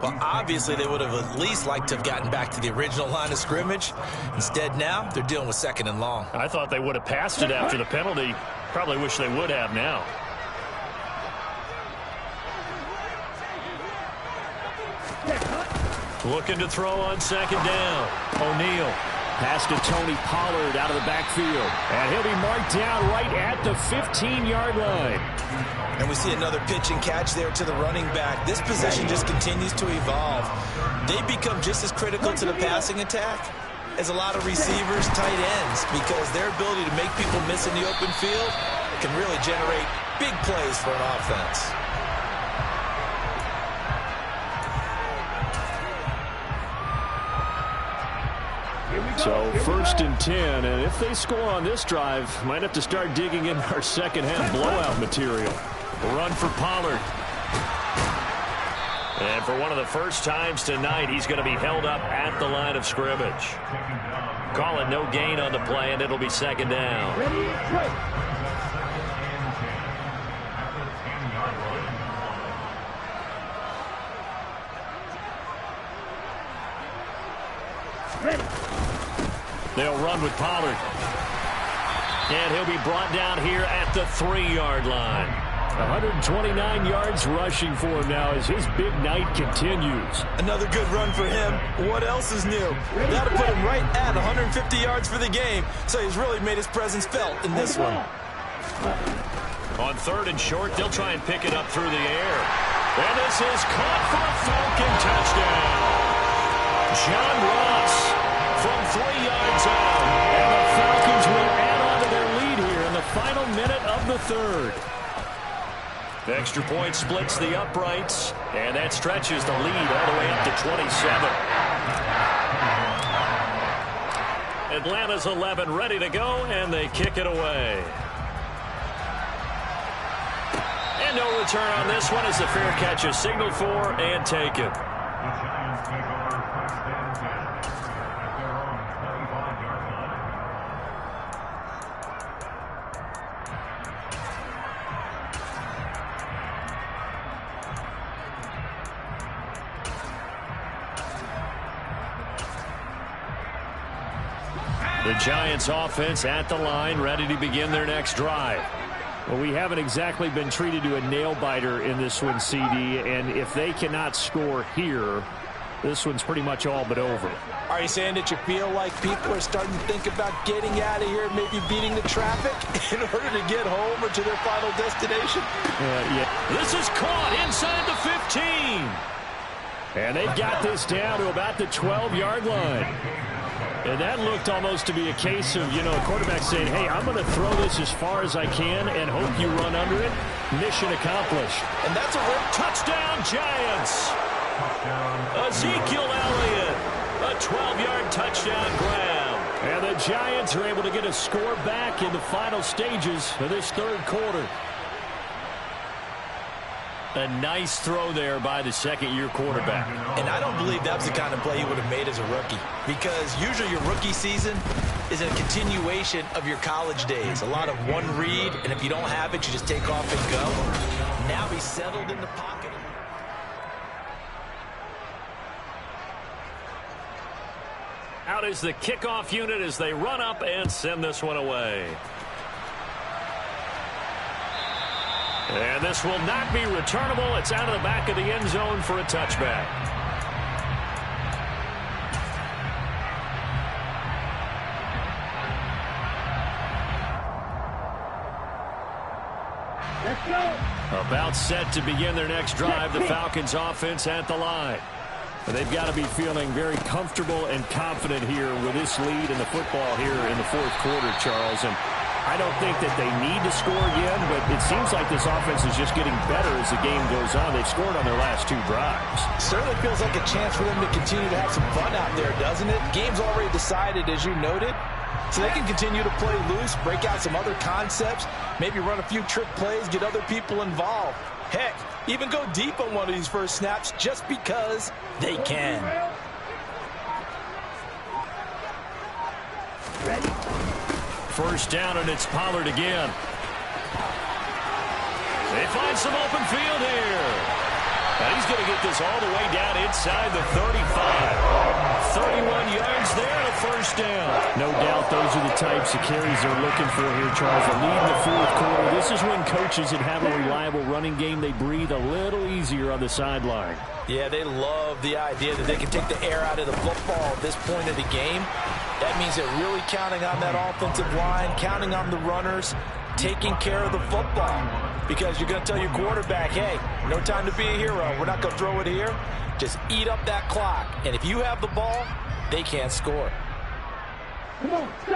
Speaker 3: Well, obviously, they would have at least liked to have gotten back to the original line of scrimmage. Instead, now, they're dealing with 2nd and long.
Speaker 1: I thought they would have passed it after the penalty. Probably wish they would have now. Looking to throw on 2nd down. O'Neal.
Speaker 2: Pass to Tony Pollard out of the backfield. And he'll be marked down right at the 15-yard line.
Speaker 3: And we see another pitch and catch there to the running back. This position just continues to evolve. They become just as critical to the passing attack as a lot of receivers, tight ends, because their ability to make people miss in the open field can really generate big plays for an offense.
Speaker 2: So 1st and 10, and if they score on this drive, might have to start digging in our second half blowout material.
Speaker 1: Run for Pollard. And for one of the first times tonight, he's going to be held up at the line of scrimmage. Call it no gain on the play, and it'll be second down. They'll run with Pollard. And he'll be brought down here at the 3-yard line.
Speaker 2: 129 yards rushing for him now as his big night continues.
Speaker 3: Another good run for him. What else is new? That'll put him right at 150 yards for the game, so he's really made his presence felt in this one.
Speaker 1: On 3rd and short, they'll try and pick it up through the air. And this is caught for a Falcon touchdown. John Ross from 3 yards out.
Speaker 2: And the Falcons will add on to their lead here in the final minute of the 3rd.
Speaker 1: The extra point splits the uprights, and that stretches the lead all the way up to 27. Atlanta's 11 ready to go, and they kick it away. And no return on this one as the fair catch is signaled for and taken.
Speaker 5: The Giants take over 1st and 10 at their own 25-yard line.
Speaker 1: The Giants offense at the line, ready to begin their next drive.
Speaker 2: Well, we haven't exactly been treated to a nail-biter in this one, CD, and if they cannot score here, this one's pretty much all but over.
Speaker 3: Are you saying that you feel like people are starting to think about getting out of here, maybe beating the traffic in order to get home or to their final destination?
Speaker 2: Yeah.
Speaker 1: This is caught inside the 15.
Speaker 2: And they've got this down to about the 12-yard line. And that looked almost to be a case of, a quarterback saying, hey, I'm going to throw this as far as I can and hope you run under it. Mission accomplished.
Speaker 3: And that's a rip.
Speaker 1: Touchdown, Giants. Ezekiel Elliott, a 12-yard touchdown grab.
Speaker 2: And the Giants are able to get a score back in the final stages of this 3rd quarter.
Speaker 1: A nice throw there by the second-year quarterback.
Speaker 3: And I don't believe that's the kind of play he would have made as a rookie, because usually your rookie season is a continuation of your college days. A lot of one read, and if you don't have it, you just take off and go. Now he's settled in the pocket.
Speaker 1: Out is the kickoff unit as they run up and send this one away. And this will not be returnable. It's out of the back of the end zone for a touchback.
Speaker 4: Let's go.
Speaker 1: About set to begin their next drive, the Falcons offense at the line.
Speaker 2: They've got to be feeling very comfortable and confident here with this lead in the football here in the 4th quarter, Charles. And I don't think that they need to score again, but it seems like this offense is just getting better as the game goes on. They've scored on their last 2 drives.
Speaker 3: Certainly feels like a chance for them to continue to have some fun out there, doesn't it? Game's already decided, as you noted, so they can continue to play loose, break out some other concepts, maybe run a few trick plays, get other people involved. Heck, even go deep on one of these first snaps just because they can.
Speaker 4: Ready?
Speaker 1: First down, and it's Pollard again. They find some open field here. And he's going to get this all the way down inside the 35. 31 yards there and a first down.
Speaker 2: No doubt those are the types of carries they're looking for here, Charles. A lead in the 4th quarter. This is when coaches that have a reliable running game, they breathe a little easier on the sideline.
Speaker 3: Yeah, they love the idea that they can take the air out of the football at this point of the game. That means they're really counting on that offensive line, counting on the runners, taking care of the football. Because you're going to tell your quarterback, hey, no time to be a hero. We're not going to throw it here. Just eat up that clock. And if you have the ball, they can't score.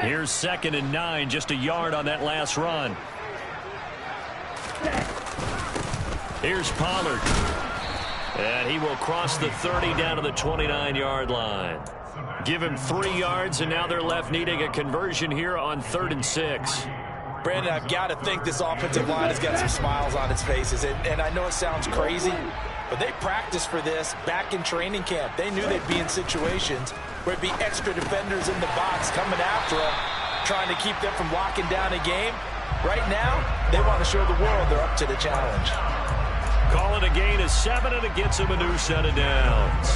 Speaker 1: Here's 2nd and 9, just a yard on that last run. Here's Pollard. And he will cross the 30 down to the 29-yard line. Give him 3 yards, and now they're left needing a conversion here on 3rd and 6.
Speaker 3: Brandon, I've got to think this offensive line has got some smiles on its faces. And I know it sounds crazy, But they practiced for this back in training camp. They knew they'd be in situations where it'd be extra defenders in the box coming after them, trying to keep them from locking down a game. Right now, they want to show the world they're up to the challenge.
Speaker 1: Call it a gain of 7, and it gets him a new set of downs.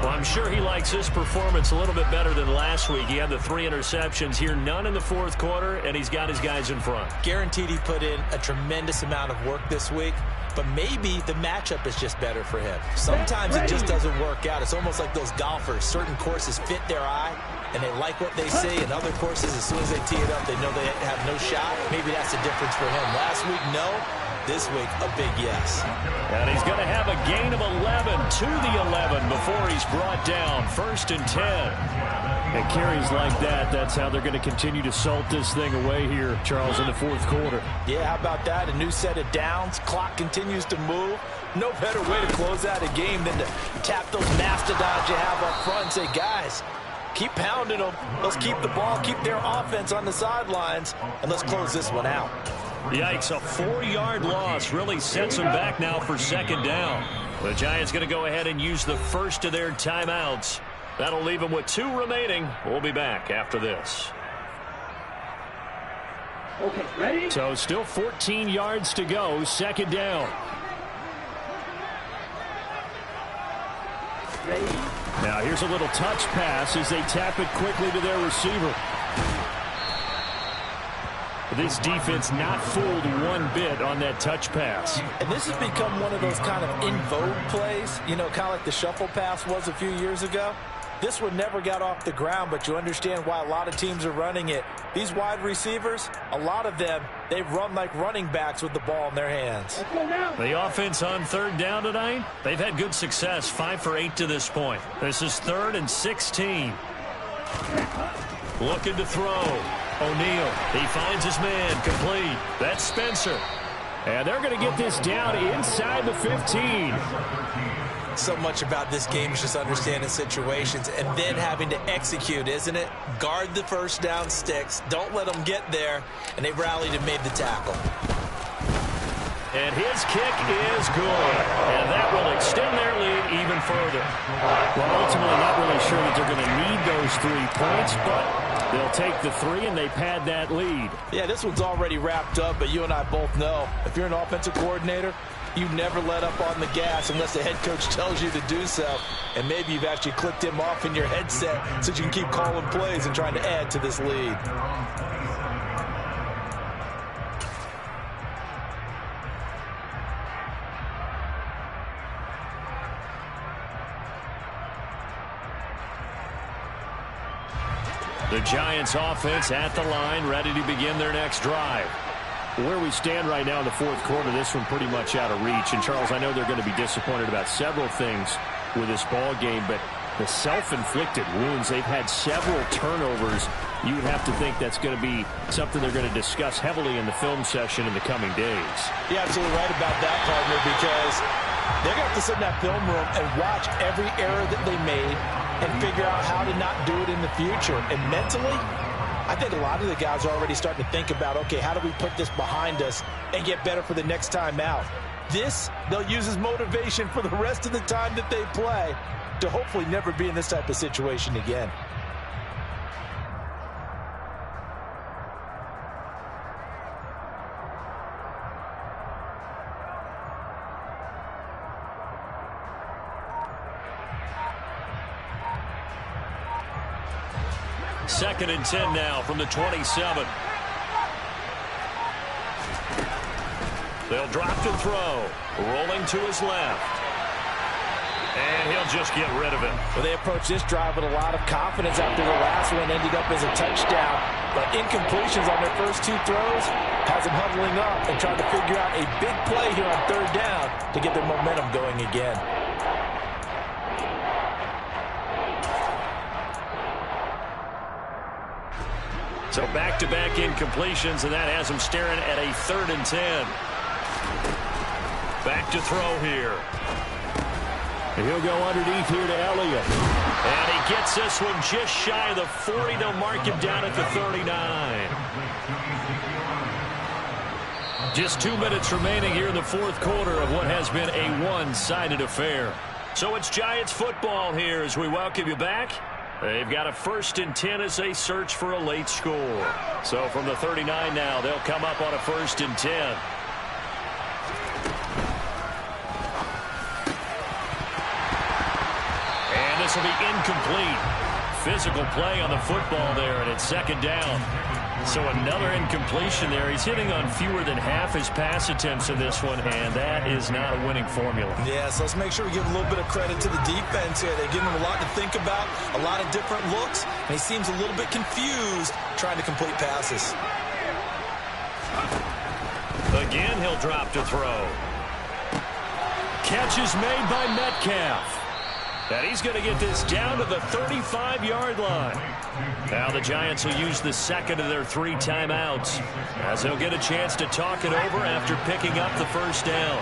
Speaker 1: Well, I'm sure he likes his performance a little bit better than last week. He had the 3 interceptions here, none in the fourth quarter, and he's got his guys in front.
Speaker 3: Guaranteed he put in a tremendous amount of work this week, but maybe the matchup is just better for him. Sometimes it just doesn't work out. It's almost like those golfers. Certain courses fit their eye, and they like what they see, and other courses, as soon as they tee it up, they know they have no shot. Maybe that's the difference for him. Last week, no. This week, a big yes.
Speaker 1: And he's going to have a gain of 11 to the 11 before he's brought down. 1st and 10.
Speaker 2: And carries like that, that's how they're going to continue to salt this thing away here, Charles, in the fourth quarter.
Speaker 3: Yeah, how about that? A new set of downs. Clock continues to move. No better way to close out a game than to tap those mastodons you have up front and say, guys, keep pounding them. Let's keep the ball, keep their offense on the sidelines, and let's close this one out.
Speaker 1: Yikes, a 4-yard loss really sets them back now for 2nd down. The Giants going to go ahead and use the first of their timeouts. That'll leave them with 2 remaining. We'll be back after this.
Speaker 4: Okay, ready?
Speaker 2: So still 14 yards to go, 2nd down.
Speaker 4: Ready?
Speaker 2: Now here's a little touch pass as they tap it quickly to their receiver. This defense not fooled one bit on that touch pass.
Speaker 3: And this has become one of those kind of in vogue plays, you know, kind of like the shuffle pass was a few years ago. This one never got off the ground, but you understand why a lot of teams are running it. These wide receivers, a lot of them, they run like running backs with the ball in their hands.
Speaker 4: Let's go now.
Speaker 1: The offense on 3rd down tonight, they've had good success, 5 for 8 to this point. This is 3rd and 16. Looking to throw. O'Neal, he finds his man, complete. That's Spencer.
Speaker 2: And they're going to get this down inside the 15.
Speaker 3: So much about this game is just understanding situations and then having to execute, isn't it? Guard the first down sticks. Don't let them get there. And they rallied and made the tackle.
Speaker 1: And his kick is good. And that will extend their lead even further.
Speaker 2: Well, ultimately, not really sure that they're going to need those 3 points, but they'll take the 3 and they pad that lead.
Speaker 3: Yeah, this one's already wrapped up, but you and I both know if you're an offensive coordinator, you never let up on the gas unless the head coach tells you to do so. And maybe you've actually clicked him off in your headset so you can keep calling plays and trying to add to this lead.
Speaker 1: The Giants offense at the line, ready to begin their next drive.
Speaker 2: Where we stand right now in the fourth quarter, this one pretty much out of reach. And, Charles, I know they're going to be disappointed about several things with this ball game, but the self-inflicted wounds, they've had several turnovers. You would have to think that's going to be something they're going to discuss heavily in the film session in the coming days.
Speaker 3: You're absolutely right about that, partner, because they're going to have to sit in that film room and watch every error that they made and figure out how to not do it in the future. And mentally, I think a lot of the guys are already starting to think about, okay, how do we put this behind us and get better for the next time out? This, they'll use as motivation for the rest of the time that they play to hopefully never be in this type of situation again.
Speaker 1: Second and 10 now from the 27. They'll drop to throw. Rolling to his left. And he'll just get rid of it.
Speaker 3: Well, they approached this drive with a lot of confidence after the last one ended up as a touchdown. But incompletions on their first 2 throws has them huddling up and trying to figure out a big play here on 3rd down to get their momentum going again.
Speaker 1: So back-to-back incompletions, and that has them staring at a 3rd and 10. Back to throw here.
Speaker 2: And he'll go underneath here to Elliott.
Speaker 1: And he gets this one just shy of the 40. They'll mark him down at the 39. Just 2 minutes remaining here in the fourth quarter of what has been a one-sided affair. So it's Giants football here as we welcome you back. They've got a 1st and 10 as they search for a late score. So from the 39 now, they'll come up on a 1st and 10. And this will be incomplete. Physical play on the football there, and it's 2nd down. So another incompletion there. He's hitting on fewer than half his pass attempts in this one, and that is not a winning formula.
Speaker 3: Yeah, so let's make sure we give a little bit of credit to the defense here. They're giving him a lot to think about, a lot of different looks, and he seems a little bit confused trying to complete passes.
Speaker 1: Again, he'll drop to throw. Catch is made by Metcalf. And he's going to get this down to the 35-yard line. Now the Giants will use the 2nd of their 3 timeouts as they'll get a chance to talk it over after picking up the 1st down.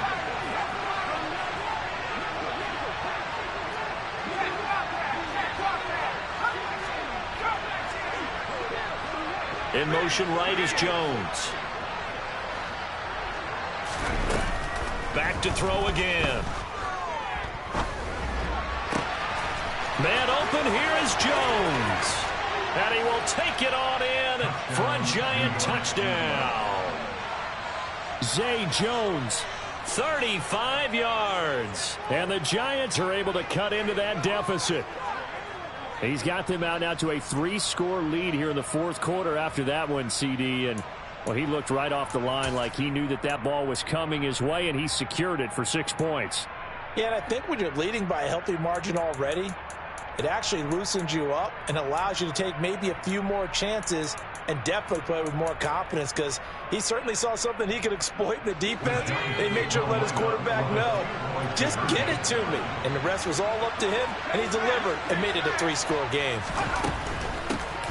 Speaker 1: In motion right is Jones. Back to throw again. Man open, here is Jones. And he will take it on in for a Giant touchdown. Zay Jones, 35 yards. And the Giants are able to cut into that deficit. He's got them out now to a 3-score lead here in the fourth quarter after that one, CD. And, well, he looked right off the line like he knew that that ball was coming his way, and he secured it for 6 points.
Speaker 3: Yeah, and I think when you're leading by a healthy margin already, it actually loosens you up and allows you to take maybe a few more chances and definitely play with more confidence, because he certainly saw something he could exploit in the defense. They made sure to let his quarterback know, just get it to me. And the rest was all up to him, and he delivered and made it a 3-score game.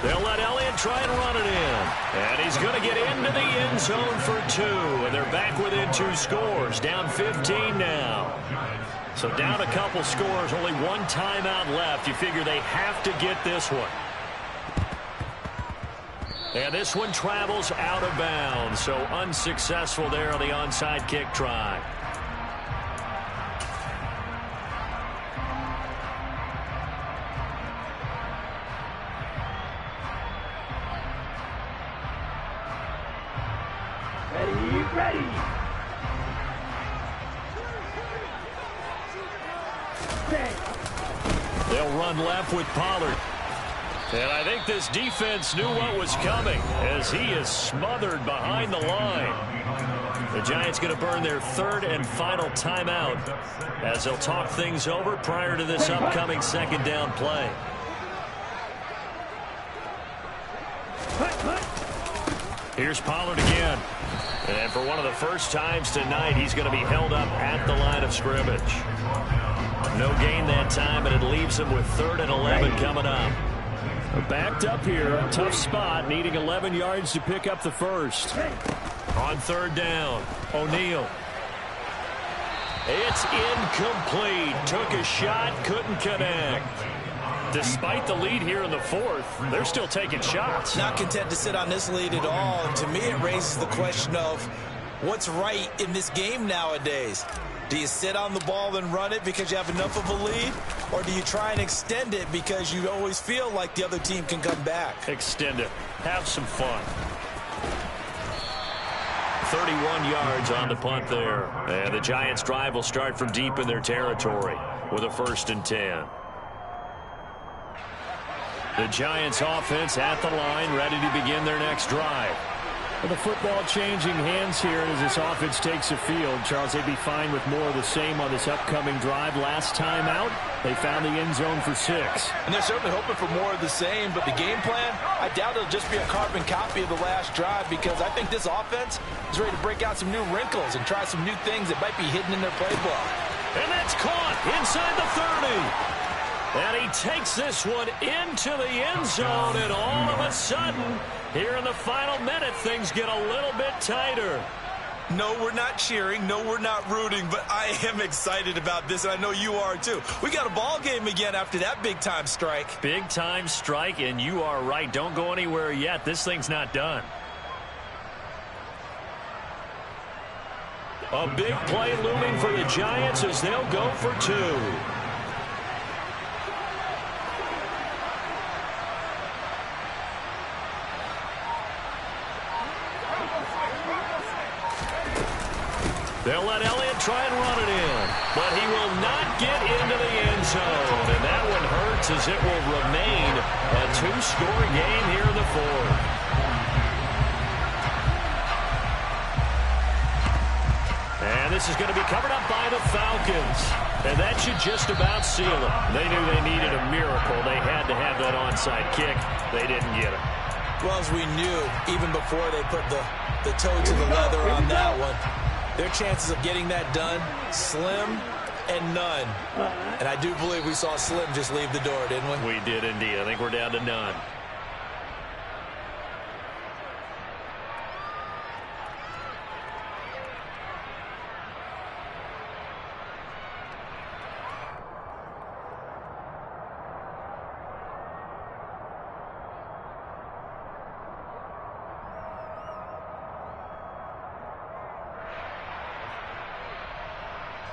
Speaker 1: They'll let Elliott try and run it in. And he's going to get into the end zone for 2. And they're back within 2 scores, down 15 now. So down a couple scores, only 1 timeout left. You figure they have to get this one. And this one travels out of bounds. So unsuccessful there on the onside kick try.
Speaker 4: Ready.
Speaker 1: They'll run left with Pollard. And I think this defense knew what was coming as he is smothered behind the line. The Giants going to burn their 3rd and final timeout as they'll talk things over prior to this upcoming 2nd down play. Here's Pollard again. And for one of the first times tonight, he's going to be held up at the line of scrimmage. No gain that time, and it leaves him with 3rd and 11 coming up. Backed up here, tough spot, needing 11 yards to pick up the 1st. On 3rd down, O'Neal. It's incomplete. Took a shot, couldn't connect. Despite the lead here in the 4th, they're still taking shots.
Speaker 3: Not content to sit on this lead at all. And to me, it raises the question of what's right in this game nowadays. Do you sit on the ball and run it because you have enough of a lead? Or do you try and extend it because you always feel like the other team can come back?
Speaker 1: Extend it. Have some fun. 31 yards on the punt there. And the Giants' drive will start from deep in their territory with a 1st and 10. The Giants offense at the line, ready to begin their next drive.
Speaker 2: With the football changing hands here as this offense takes the field, Charles, they'd be fine with more of the same on this upcoming drive. Last time out, they found the end zone for 6.
Speaker 3: And they're certainly hoping for more of the same, but the game plan, I doubt it'll just be a carbon copy of the last drive, because I think this offense is ready to break out some new wrinkles and try some new things that might be hidden in their playbook.
Speaker 1: And that's caught inside the 30. And he takes this one into the end zone, and all of a sudden, here in the final minute, things get a little bit tighter.
Speaker 3: No, we're not cheering. No, we're not rooting, but I am excited about this, and I know you are too. We got a ball game again after that big-time strike.
Speaker 1: Big-time strike, and you are right. Don't go anywhere yet. This thing's not done. A big play looming for the Giants as they'll go for two. They'll let Elliott try and run it in, but he will not get into the end zone. And that one hurts as it will remain a two-score game here in the fourth. And this is going to be covered up by the Falcons. And that should just about seal it. They knew they needed a miracle. They had to have that onside kick. They didn't get it.
Speaker 3: Well, as we knew, even before they put the toe to the leather on that one, their chances of getting that done, slim and none. And I do believe we saw Slim just leave the door, didn't we?
Speaker 1: We did indeed. I think we're down to none.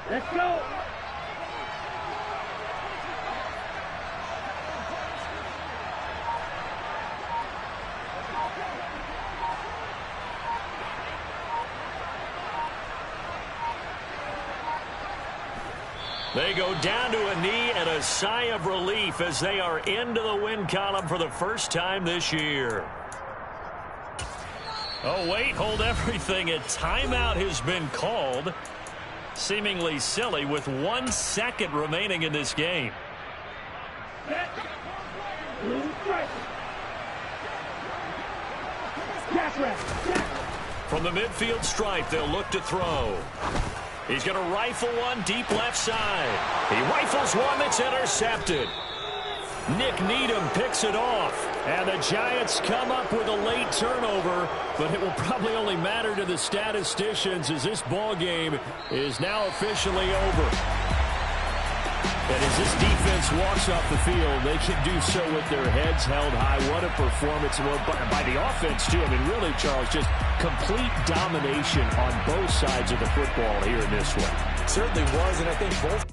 Speaker 4: Let's go.
Speaker 1: They go down to a knee and a sigh of relief as they are into the win column for the first time this year. Oh, wait, hold everything. A timeout has been called. Seemingly silly with 1 second remaining in this game. From the midfield stripe, they'll look to throw. He's going to rifle one deep left side. He rifles one that's intercepted. Nick Needham picks it off. And the Giants come up with a late turnover, but it will probably only matter to the statisticians as this ball game is now officially over. And as this defense walks off the field, they can do so with their heads held high. What a performance by the offense, too. I mean, really, Charles, just complete domination on both sides of the football here in this one.
Speaker 3: It certainly was, and I think both.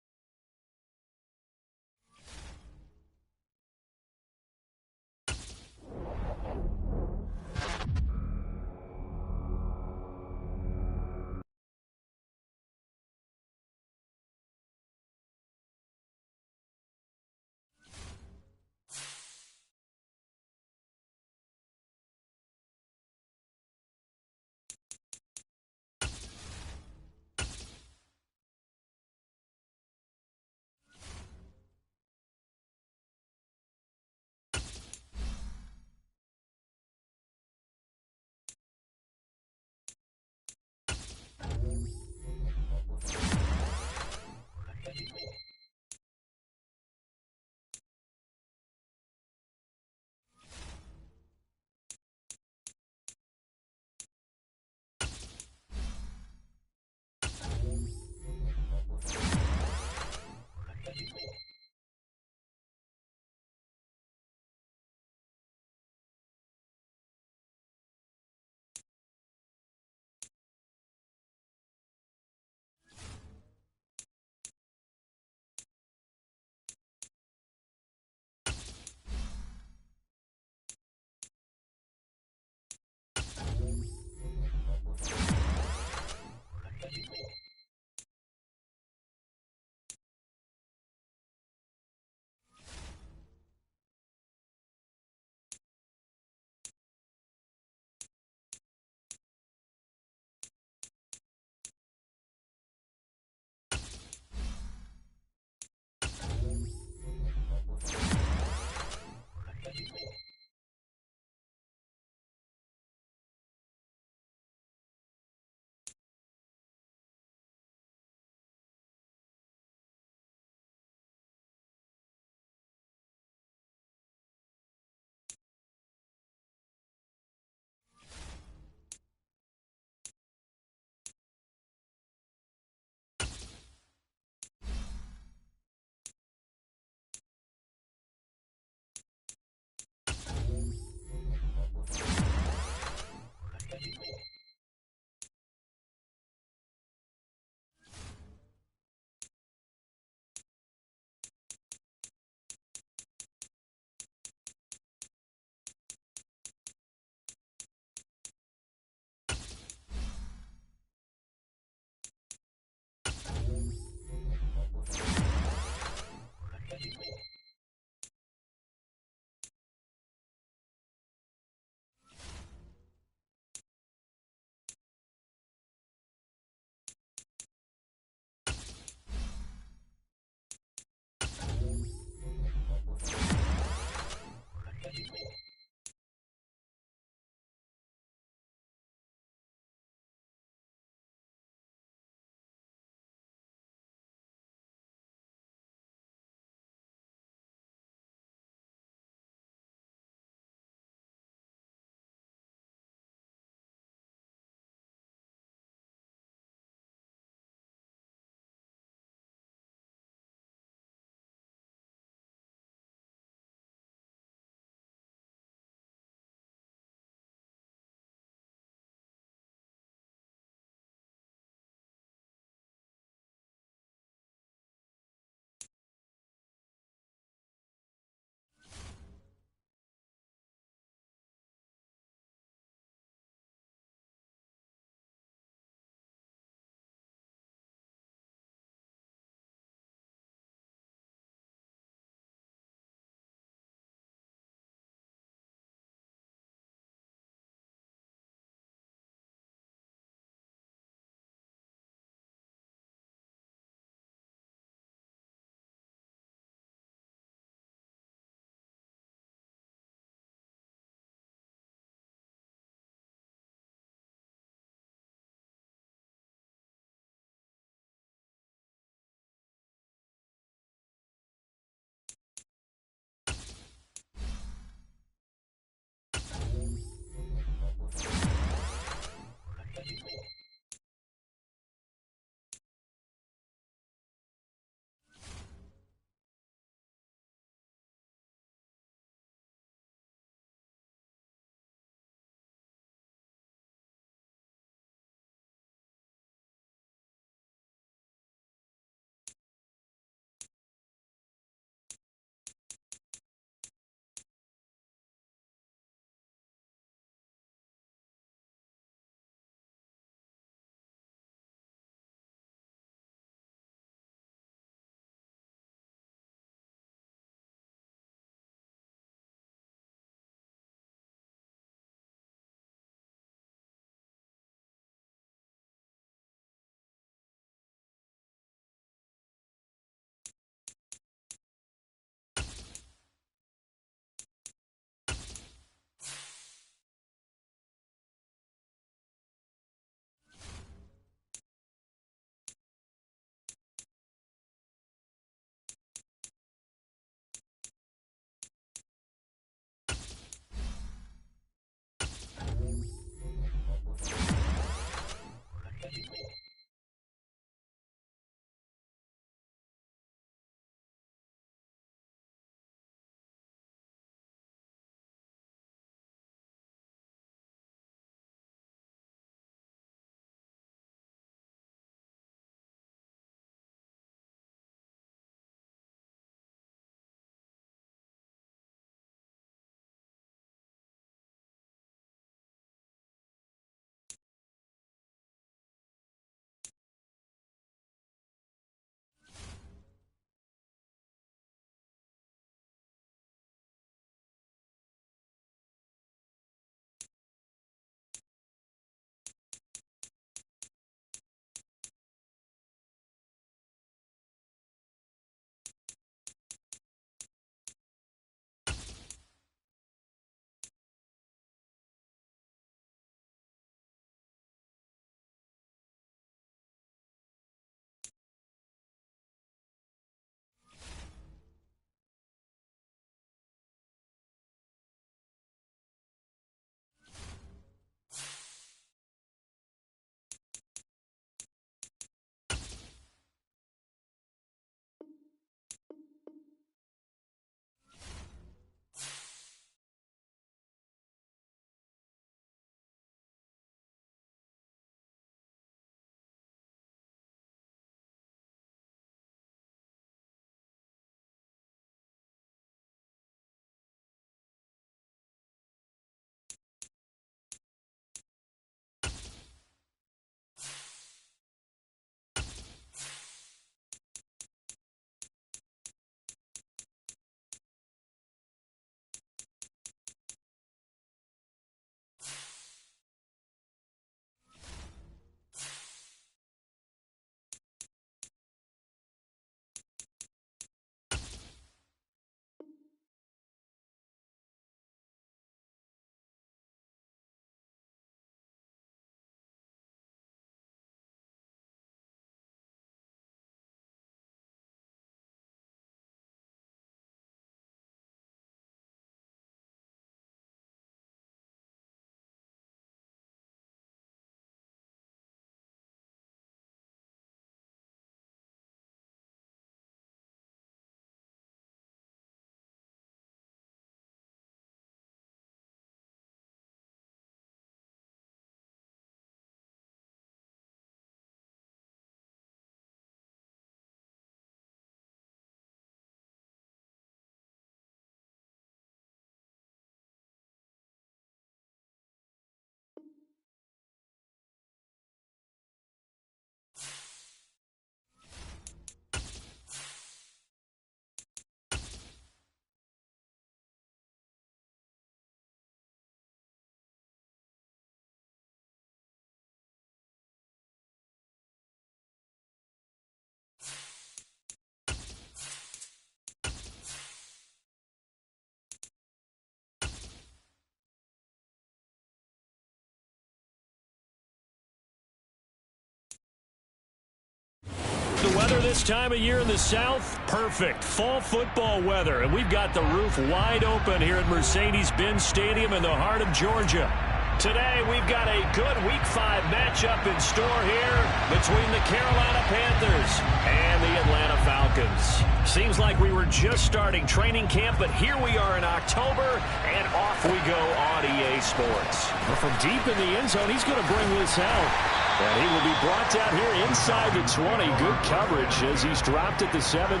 Speaker 1: The weather this time of year in the South, perfect. Fall football weather, and we've got the roof wide open here at Mercedes-Benz Stadium in the heart of Georgia. Today, we've got a good Week 5 matchup in store here between the Carolina Panthers and the Atlanta Falcons. Seems like we were just starting training camp, but here we are in October, and off we go on EA Sports.
Speaker 2: Well, from deep in the end zone, he's going to bring this out. And he will be brought down here inside the 20. Good coverage as he's dropped at the 17.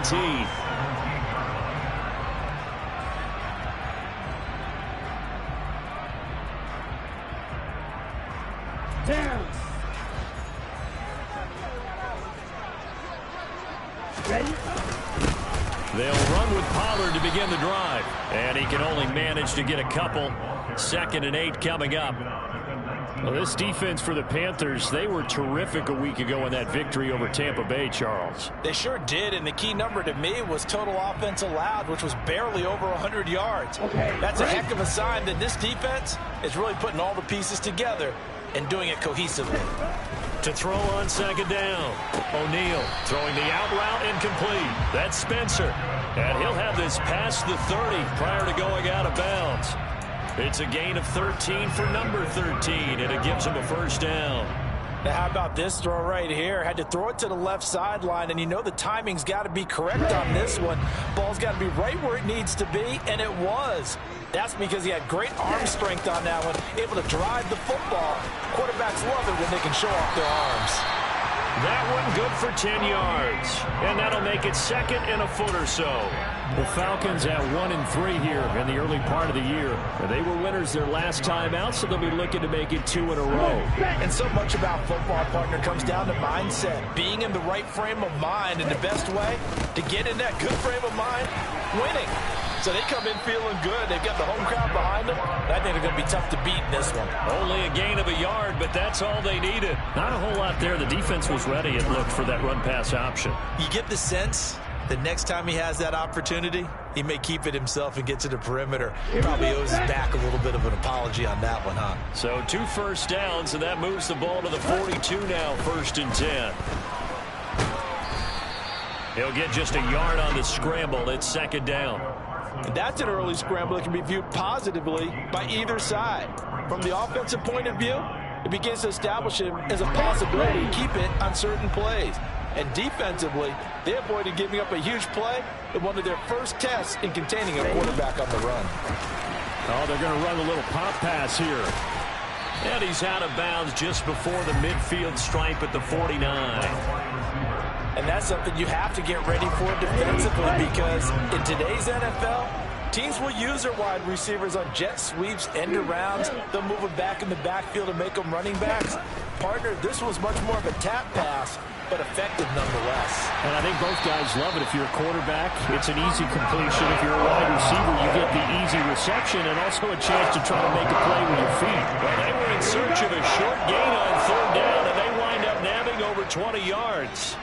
Speaker 4: Down. Ready?
Speaker 1: They'll run with Pollard to begin the drive. And he can only manage to get a couple. 2nd and 8 coming up.
Speaker 2: Well, this defense for the Panthers, they were terrific a week ago in that victory over Tampa Bay, Charles.
Speaker 3: They sure did, and the key number to me was total offense allowed, which was barely over 100 yards.
Speaker 4: Okay,
Speaker 3: that's a heck of a sign that this defense is really putting all the pieces together and doing it cohesively.
Speaker 1: To throw on 2nd down. O'Neal throwing the out route incomplete. That's Spencer. And he'll have this past the 30 prior to going out of bounds. It's a gain of 13 for number 13, and it gives him a 1st down.
Speaker 3: Now, how about this throw right here? Had to throw it to the left sideline, and you know the timing's got to be correct on this one. Ball's got to be right where it needs to be, and it was. That's because he had great arm strength on that one, able to drive the football. Quarterbacks love it when they can show off their arms.
Speaker 1: That one good for 10 yards, and that'll make it 2nd and a foot or so.
Speaker 2: The Falcons at 1-3 here in the early part of the year. They were winners their last time out, so they'll be looking to make it 2 in a row.
Speaker 3: And so much about football, partner, comes down to mindset. Being in the right frame of mind, and the best way to get in that good frame of mind, winning. So they come in feeling good. They've got the home crowd behind them. I think they're going to be tough to beat in this one.
Speaker 1: Only a gain of a yard, but that's all they needed.
Speaker 2: Not a whole lot there. The defense was ready, it looked, for that run-pass option.
Speaker 3: You get the sense that next time he has that opportunity, he may keep it himself and get to the perimeter. Probably owes his back a little bit of an apology on that one, huh?
Speaker 1: So 2 1st downs, and that moves the ball to the 42 now, 1st and 10. He'll get just a yard on the scramble. It's 2nd down.
Speaker 3: And that's an early scramble that can be viewed positively by either side. From the offensive point of view, it begins to establish him as a possibility to keep it on certain plays. And defensively, they avoided giving up a huge play in one of their first tests in containing a quarterback on the run.
Speaker 2: Oh, they're going to run a little pop pass here.
Speaker 1: And he's out of bounds just before the midfield stripe at the 49.
Speaker 3: And that's something you have to get ready for defensively, because in today's NFL, teams will use their wide receivers on jet sweeps, end arounds. They'll move them back in the backfield to make them running backs. Partner, this was much more of a tap pass, but effective nonetheless.
Speaker 2: And I think both guys love it. If you're a quarterback, it's an easy completion. If you're a wide receiver, you get the easy reception and also a chance to try to make a play with your feet.
Speaker 1: Well, they were in search of a short gain on 3rd down, and they wind up nabbing over 20 yards.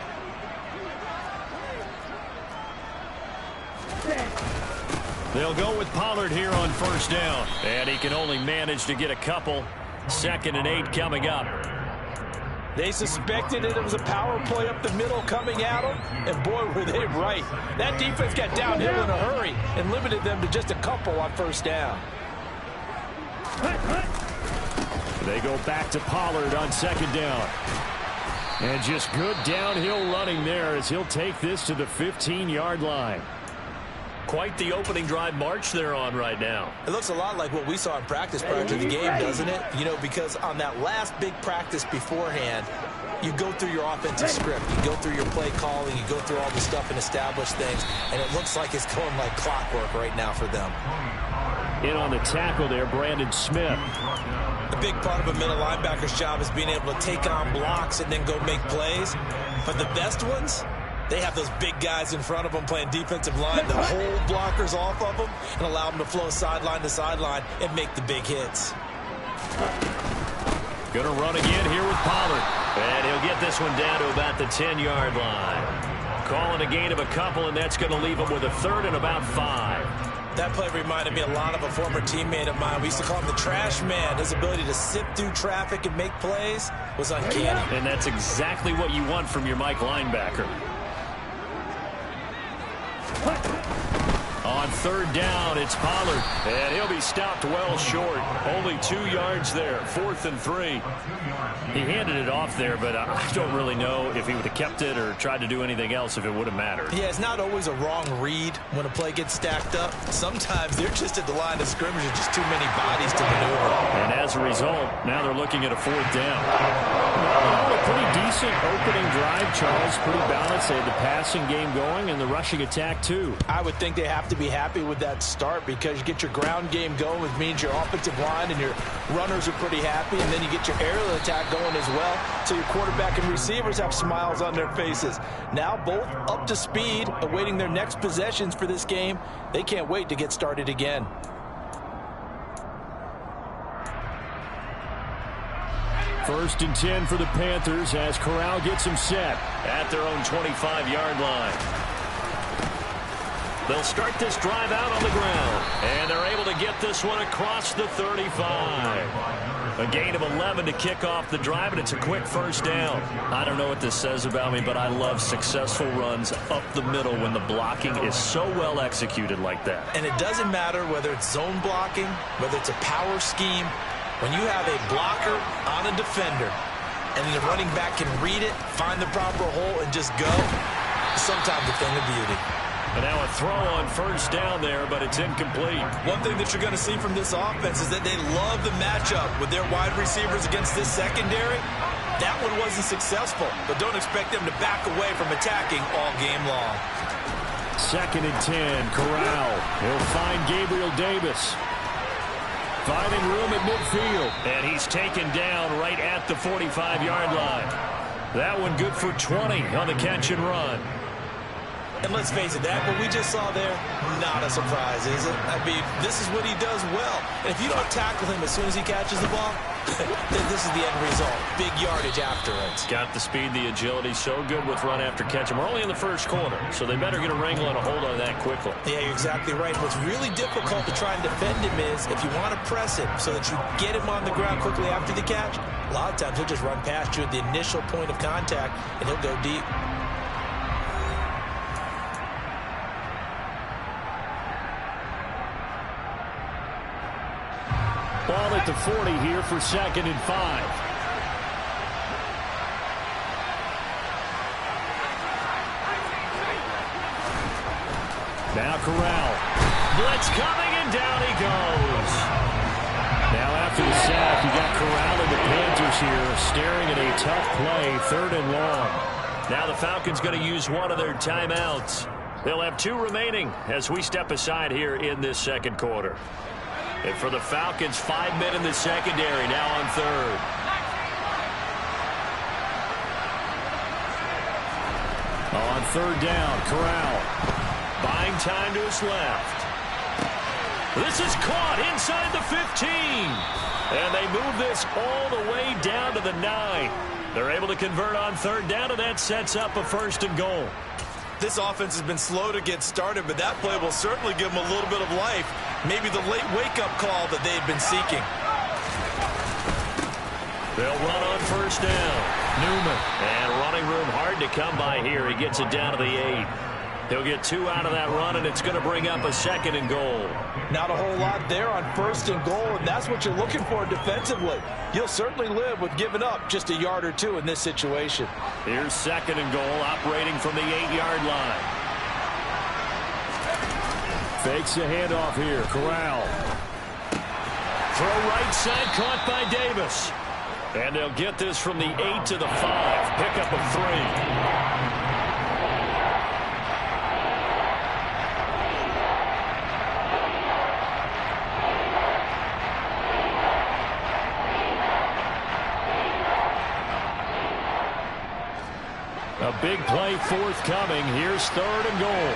Speaker 1: They'll go with Pollard here on 1st down. And he can only manage to get a couple. 2nd and 8 coming up.
Speaker 3: They suspected it was a power play up the middle coming at them, and boy, were they right. That defense got downhill in a hurry and limited them to just a couple on 1st down.
Speaker 2: They go back to Pollard on 2nd down. And just good downhill running there as he'll take this to the 15-yard line.
Speaker 1: Quite the opening drive march they're on right now.
Speaker 3: It looks a lot like what we saw in practice prior to the game, doesn't it? You know, because on that last big practice beforehand, you go through your offensive script. You go through your play calling. You go through all the stuff and establish things. And it looks like it's going like clockwork right now for them.
Speaker 2: In on the tackle there, Brandon Smith.
Speaker 3: A big part of a middle linebacker's job is being able to take on blocks and then go make plays. But the best ones, they have those big guys in front of them playing defensive line that hold blockers off of them and allow them to flow sideline to sideline and make the big hits.
Speaker 1: Going to run again here with Pollard. And he'll get this one down to about the 10-yard line. Calling a gain of a couple, and that's going to leave him with a 3rd and about 5.
Speaker 3: That play reminded me a lot of a former teammate of mine. We used to call him the trash man. His ability to sift through traffic and make plays was uncanny.
Speaker 2: And that's exactly what you want from your Mike linebacker. On third down, it's Pollard. And he'll be stopped well short. Only 2 yards there. 4th and 3. He handed it off there, but I don't really know if he would have kept it or tried to do anything else if it would have mattered.
Speaker 3: Yeah, it's not always a wrong read when a play gets stacked up. Sometimes they're just at the line of scrimmage and just too many bodies to maneuver.
Speaker 2: And as a result, now they're looking at a 4th down. Well, a pretty decent opening drive, Charles. Pretty balanced. They had the passing game going and the rushing attack, too.
Speaker 3: I would think they have to be happy with that start because you get your ground game going, which means your offensive line and your runners are pretty happy, and then you get your aerial attack going as well, so your quarterback and receivers have smiles on their faces. Now both up to speed, awaiting their next possessions for this game. They can't wait to get started again.
Speaker 2: First and 10 for the Panthers as Corral gets them set
Speaker 1: at their own 25-yard line. They'll start this drive out on the ground, and they're able to get this one across the 35. A gain of 11 to kick off the drive, and it's a quick first down. I don't know what this says about me, but I love successful runs up the middle when the blocking is so well executed like that.
Speaker 3: And it doesn't matter whether it's zone blocking, whether it's a power scheme. When you have a blocker on a defender, and the running back can read it, find the proper hole, and just go, it's sometimes a thing of beauty.
Speaker 1: And now a throw on first down there, but it's incomplete.
Speaker 3: One thing that you're going to see from this offense is that they love the matchup with their wide receivers against this secondary. That one wasn't successful, but don't expect them to back away from attacking all game long.
Speaker 2: 2nd and 10, Corral. He'll find Gabriel Davis. Finding room at midfield.
Speaker 1: And he's taken down right at the 45-yard line. That one good for 20 on the catch and run.
Speaker 3: And let's face it, that what we just saw there, not a surprise, is it? I mean, this is what he does well. And if you don't tackle him as soon as he catches the ball, then this is the end result. Big yardage after it.
Speaker 1: Got the speed, the agility, so good with run after catch. And we're only in the first quarter, so they better get a wrangle and a hold on that quickly.
Speaker 3: Yeah, you're exactly right. What's really difficult to try and defend him is if you want to press him so that you get him on the ground quickly after the catch, a lot of times he'll just run past you at the initial point of contact, and he'll go deep.
Speaker 2: Ball at the 40 here for 2nd and 5. Now Corral.
Speaker 1: Blitz coming, and down he goes.
Speaker 2: Now after the sack, you got Corral and the Panthers here staring at a tough play, 3rd and long.
Speaker 1: Now the Falcons going to use one of their timeouts. They'll have 2 remaining as we step aside here in this second quarter. And for the Falcons, 5 men in the secondary, now on 3rd.
Speaker 2: On 3rd down, Corral.
Speaker 1: Buying time to his left. This is caught inside the 15. And they move this all the way down to the 9. They're able to convert on 3rd down, and that sets up a 1st and goal.
Speaker 3: This offense has been slow to get started, but that play will certainly give them a little bit of life. Maybe the late wake-up call that they've been seeking.
Speaker 1: They'll run on 1st down. Newman. And running room hard to come by here. He gets it down to the 8. He'll get 2 out of that run, and it's going to bring up a 2nd and goal.
Speaker 3: Not a whole lot there on 1st and goal, and that's what you're looking for defensively. You'll certainly live with giving up just a yard or 2 in this situation.
Speaker 1: Here's 2nd and goal, operating from the 8-yard line.
Speaker 2: Fakes the handoff here, Corral.
Speaker 1: Throw right side, caught by Davis. And they'll get this from the 8 to the 5. Pickup of 3.
Speaker 2: A big play forthcoming. Here's 3rd and goal.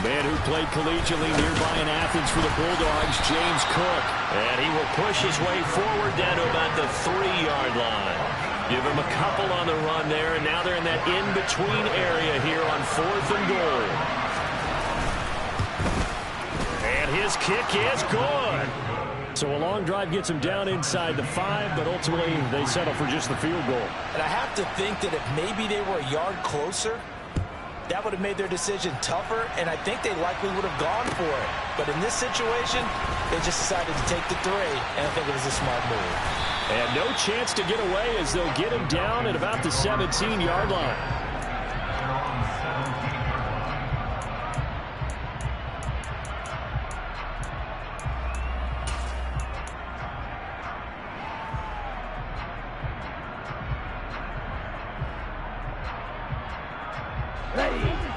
Speaker 2: Man who played collegiately nearby in Athens for the Bulldogs, James Cook.
Speaker 1: And he will push his way forward down to about the 3-yard line. Give him a couple on the run there, and now they're in that in-between area here on 4th and goal. his kick is good.
Speaker 2: So a long drive gets them down inside the 5, but ultimately they settle for just the field goal.
Speaker 3: And I have to think that if maybe they were a yard closer, that would have made their decision tougher, and I think they likely would have gone for it. But in this situation, they just decided to take the 3, and I think it was a smart move.
Speaker 2: And no chance to get away as they'll get him down at about the 17-yard line.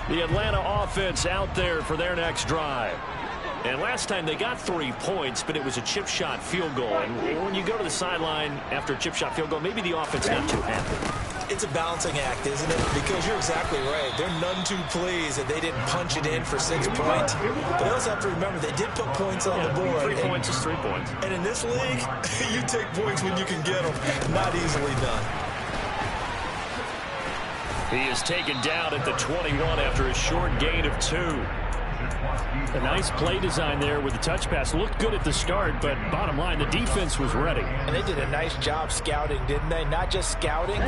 Speaker 2: The Atlanta offense out there for their next drive.
Speaker 1: And last time they got 3 points, but it was a chip shot field goal. And when you go to the sideline after a chip shot field goal, maybe the offense not too happy.
Speaker 3: It's a balancing act, isn't it? Because you're exactly right. They're none too pleased that they didn't punch it in for 6 points. But they also have to remember they did put points on the board.
Speaker 1: 3 points is 3 points.
Speaker 3: And in this league, you take points when you can get them. Not easily done.
Speaker 1: He is taken down at the 21 after a short gain of 2.
Speaker 2: A nice play design there with the touch pass. Looked good at the start, but bottom line, the defense was ready.
Speaker 3: And they did a nice job scouting, didn't they? Not just scouting,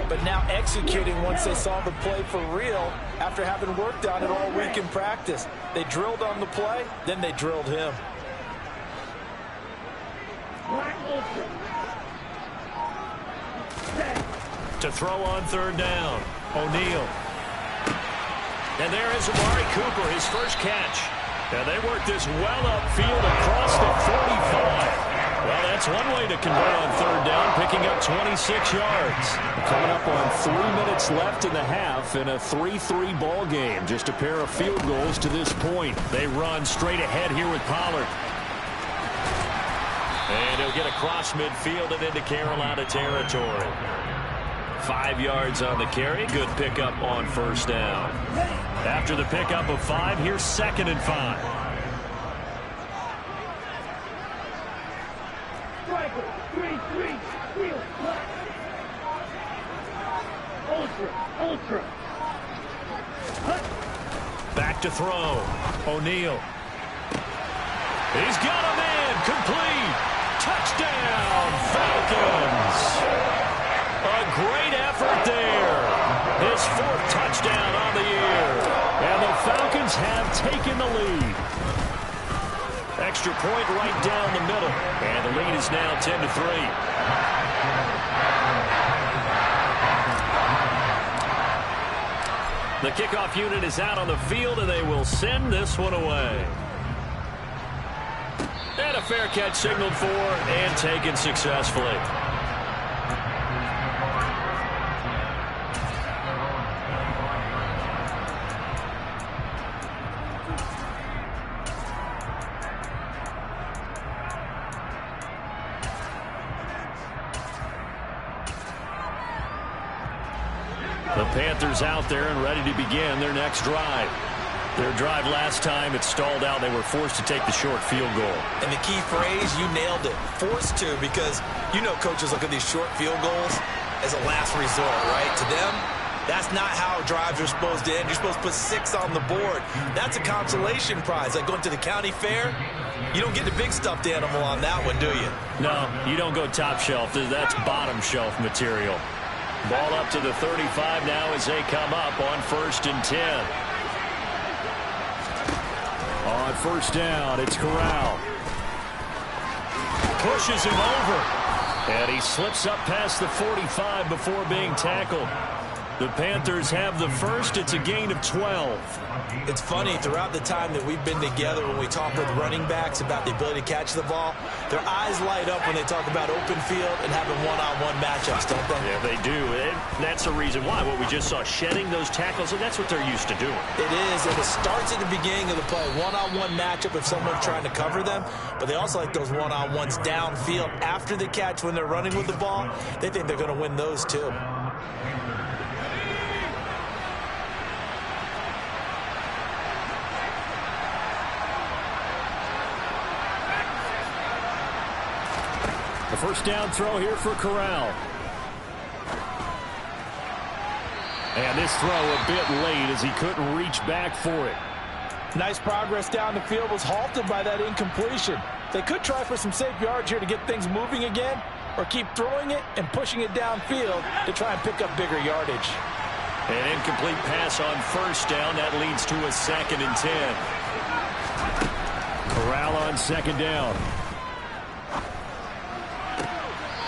Speaker 3: but now executing once they saw the play for real after having worked on it all week in practice. They drilled on the play, then they drilled him.
Speaker 1: To throw on 3rd down. O'Neal. And there is Amari Cooper, his first catch. And they work this well upfield across the 45. Well, that's one way to convert on 3rd down, picking up 26 yards.
Speaker 2: Coming up on 3 minutes left in the half in a 3-3 ball game. Just a pair of field goals to this point.
Speaker 1: They run straight ahead here with Pollard. And he'll get across midfield and into Carolina territory. 5 yards on the carry. Good pickup on 1st down. After the pickup of 5, here's 2nd and 5.
Speaker 4: Ultra.
Speaker 1: Back to throw. O'Neal. He's got a man. Complete. Touchdown, Falcons. A great effort there. His 4th touchdown on the year.
Speaker 2: And the Falcons have taken the lead.
Speaker 1: Extra point right down the middle. And the lead is now 10-3. The kickoff unit is out on the field, and they will send this one away. And a fair catch signaled for and taken successfully. The Panthers out there and ready to begin their next drive. Their drive last time, it stalled out. They were forced to take the short field goal.
Speaker 3: And the key phrase, you nailed it. Forced to, because you know coaches look at these short field goals as a last resort, right? To them, that's not how drives are supposed to end. You're supposed to put 6 on the board. That's a consolation prize. Like going to the county fair, you don't get the big stuffed animal on that one, do you?
Speaker 1: No, you don't go top shelf. That's bottom shelf material. Ball up to the 35 now as they come up on 1st and 10.
Speaker 2: On 1st down, it's Corral.
Speaker 1: Pushes him over. And he slips up past the 45 before being tackled. The Panthers have the first. It's a gain of 12.
Speaker 3: It's funny, throughout the time that we've been together, when we talk with running backs about the ability to catch the ball, their eyes light up when they talk about open field and having one-on-one matchups, don't they?
Speaker 1: Yeah, they do. And that's the reason why. What we just saw, shedding those tackles, and that's what they're used to doing.
Speaker 3: It is, and it starts at the beginning of the play. One-on-one matchup if someone's trying to cover them, but they also like those one-on-ones downfield after the catch when they're running with the ball. They think they're going to win those too.
Speaker 2: The first down throw here for Corral. And this throw a bit late as he couldn't reach back for it.
Speaker 3: Nice progress down the field was halted by that incompletion. They could try for some safe yards here to get things moving again, or keep throwing it and pushing it downfield to try and pick up bigger yardage.
Speaker 1: An incomplete pass on first down. That leads to a 2nd and 10.
Speaker 2: Corral on 2nd down.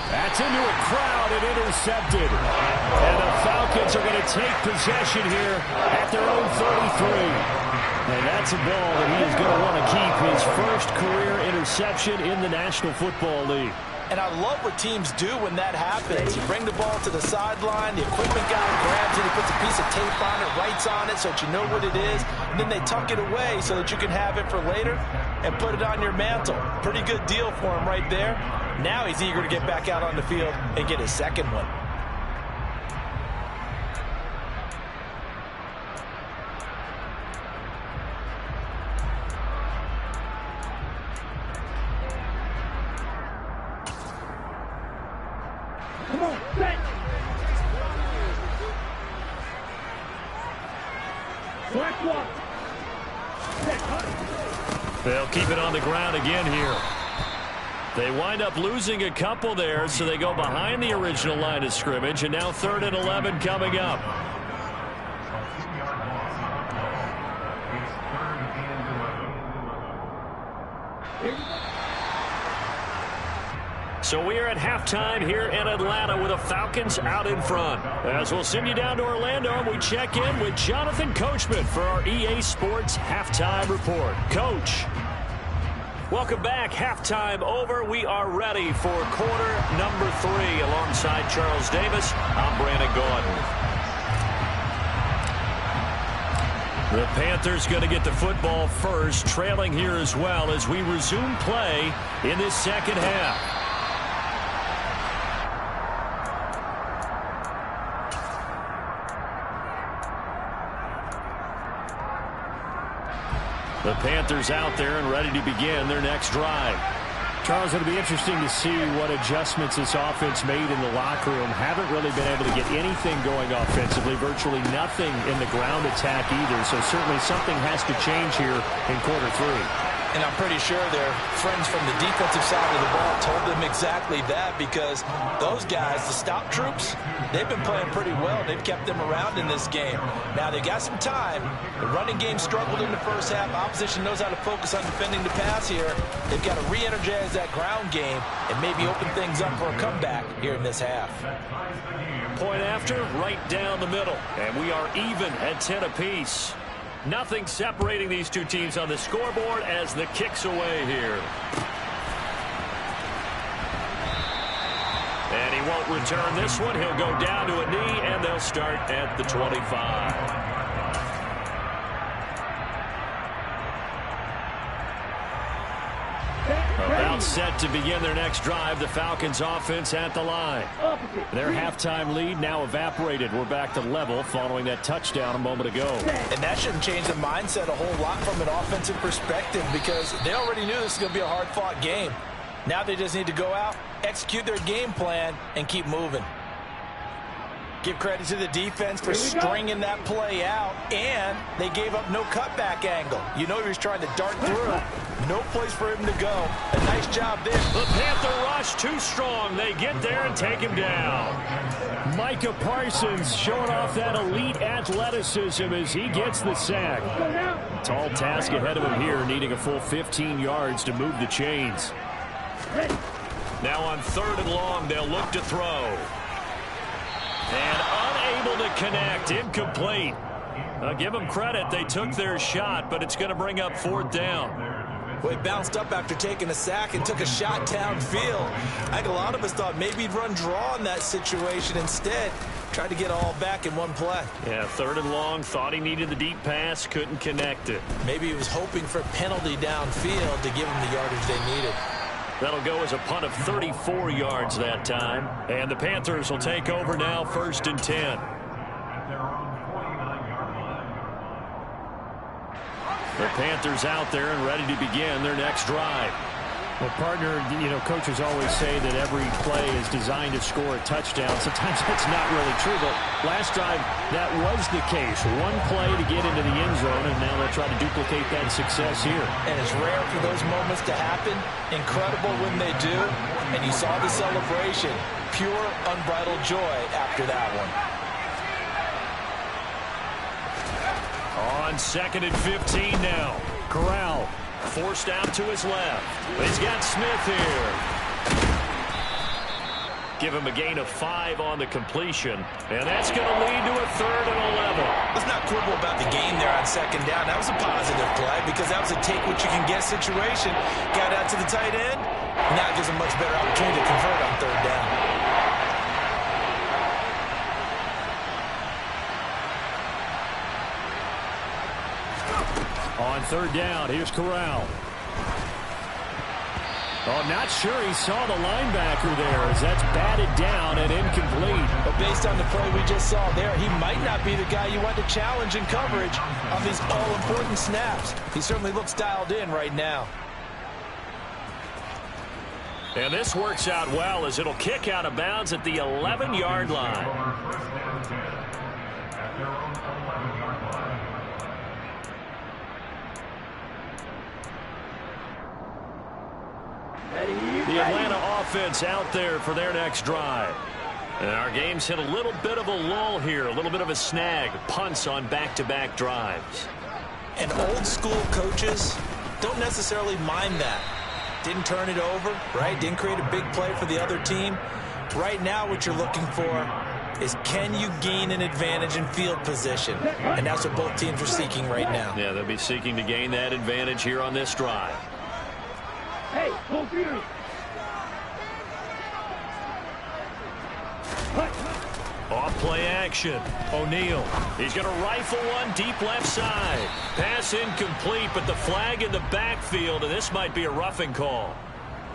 Speaker 2: That's into a crowd and intercepted. And the Falcons are going to take possession here at their own 33. And that's a ball that he is going to want to keep, his first career interception in the National Football League.
Speaker 3: And I love what teams do when that happens. You bring the ball to the sideline, the equipment guy grabs it, he puts a piece of tape on it, writes on it so that you know what it is, and then they tuck it away so that you can have it for later and put it on your mantle. Pretty good deal for him right there. Now he's eager to get back out on the field and get his second one.
Speaker 4: Come on, set. Black walk. Set.
Speaker 1: They'll keep it on the ground again here. They wind up losing a couple there, so they go behind the original line of scrimmage, and now 3rd and 11 coming up. So we are at halftime here in Atlanta with the Falcons out in front. As we'll send you down to Orlando, and we check in with Jonathan Coachman for our EA Sports Halftime Report. Coach. Welcome back. Halftime over. We are ready for quarter number 3. Alongside Charles Davis, I'm Brandon Gordon. The Panthers going to get the football first, trailing here as well as we resume play in this second half. The Panthers out there and ready to begin their next drive.
Speaker 2: Charles, it'll be interesting to see what adjustments this offense made in the locker room. Haven't really been able to get anything going offensively, virtually nothing in the ground attack either. So certainly something has to change here in quarter 3.
Speaker 3: And I'm pretty sure their friends from the defensive side of the ball told them exactly that, because those guys, the stop troops, they've been playing pretty well. They've kept them around in this game. Now, they got some time. The running game struggled in the first half. Opposition knows how to focus on defending the pass here. They've got to re-energize that ground game and maybe open things up for a comeback here in this half.
Speaker 1: Point after, right down the middle. And we are even at 10 apiece. Nothing separating these two teams on the scoreboard as the kick's away here. And he won't return this one. He'll go down to a knee, and they'll start at the 25. About set to begin their next drive. The Falcons offense at the line. Their halftime lead now evaporated. We're back to level following that touchdown a moment ago.
Speaker 3: And that shouldn't change the mindset a whole lot from an offensive perspective, because they already knew this was going to be a hard-fought game. Now they just need to go out, execute their game plan, and keep moving. Give credit to the defense for stringing that play out, and they gave up no cutback angle. You know he was trying to dart through. No place for him to go. A nice job there.
Speaker 1: The Panther rush too strong. They get there and take him down.
Speaker 2: Micah Parsons showing off that elite athleticism as he gets the sack. Tall task ahead of him here, needing a full 15 yards to move the chains.
Speaker 1: Now on 3rd and long, they'll look to throw. And unable to connect. Incomplete. I'll give them credit. They took their shot, but it's going to bring up 4th down.
Speaker 3: Well, he bounced up after taking a sack and took a shot downfield. I think a lot of us thought maybe he'd run draw in that situation. Instead, tried to get all back in one play.
Speaker 1: Yeah, 3rd and long. Thought he needed the deep pass. Couldn't connect it.
Speaker 3: Maybe he was hoping for a penalty downfield to give him the yardage they needed.
Speaker 1: That'll go as a punt of 34 yards that time. And the Panthers will take over now, 1st and 10. The Panthers out there and ready to begin their next drive.
Speaker 2: Well, partner, coaches always say that every play is designed to score a touchdown. Sometimes that's not really true, but last drive, that was the case. One play to get into the end zone, and now they'll try to duplicate that success here.
Speaker 3: And it's rare for those moments to happen. Incredible when they do. And you saw the celebration. Pure, unbridled joy after that one.
Speaker 1: On 2nd and 15 now. Corral forced out to his left. He's got Smith here. Give him a gain of 5 on the completion. And that's going to lead to a 3rd and 11.
Speaker 3: Let's not quibble about the gain there on 2nd down. That was a positive play because that was a take-what-you-can-get situation. Got out to the tight end. Now it gives him a much better opportunity to convert on 3rd down.
Speaker 2: On 3rd down, here's Corral. Oh, not sure he saw the linebacker there as that's batted down and incomplete.
Speaker 3: But based on the play we just saw there, he might not be the guy you want to challenge in coverage on these all-important snaps. He certainly looks dialed in right now.
Speaker 1: And this works out well as it'll kick out of bounds at the 11-yard line. The Atlanta offense out there for their next drive. And our game's hit a little bit of a lull here, a little bit of a snag. Punts on back-to-back drives.
Speaker 3: And old-school coaches don't necessarily mind that. Didn't turn it over, right? Didn't create a big play for the other team. Right now what you're looking for is can you gain an advantage in field position? And that's what both teams are seeking right now.
Speaker 1: Yeah, they'll be seeking to gain that advantage here on this drive.
Speaker 4: Hey, go through.
Speaker 1: Off play action. O'Neal. He's going to rifle one deep left side. Pass incomplete, but the flag in the backfield, and this might be a roughing call.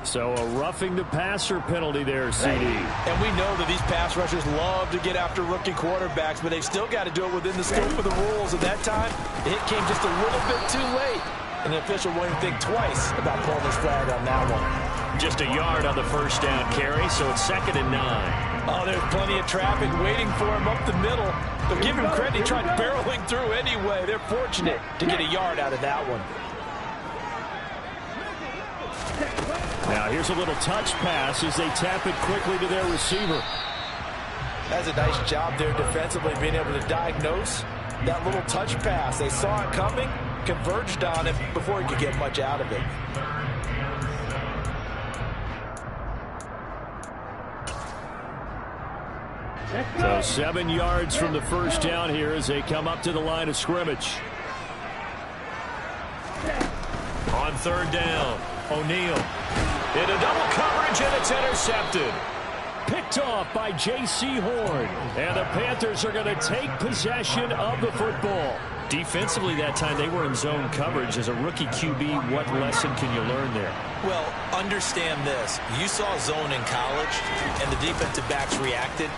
Speaker 2: So a roughing the passer penalty there, CD.
Speaker 3: And we know that these pass rushers love to get after rookie quarterbacks, but they've still got to do it within the scope of the rules. At that time, the hit came just a little bit too late. And the official won't even think twice about pulling his flag on that one.
Speaker 1: Just a yard on the first down carry, so it's 2nd and 9.
Speaker 3: Oh, there's plenty of traffic waiting for him up the middle. But give him credit, he tried barreling through anyway. They're fortunate to get a yard out of that one.
Speaker 2: Now here's a little touch pass as they tap it quickly to their receiver.
Speaker 3: That's a nice job there defensively, being able to diagnose that little touch pass. They saw it coming, converged on him before he could get much out of it.
Speaker 2: So 7 yards from the first down here as they come up to the line of scrimmage.
Speaker 1: On 3rd down, O'Neal. Into double coverage, and it's intercepted.
Speaker 2: Picked off by J.C. Horn. And the Panthers are going to take possession of the football.
Speaker 1: Defensively that time, they were in zone coverage. As a rookie QB, what lesson can you learn there?
Speaker 3: Well, understand this. You saw zone in college, and the defensive backs reacted,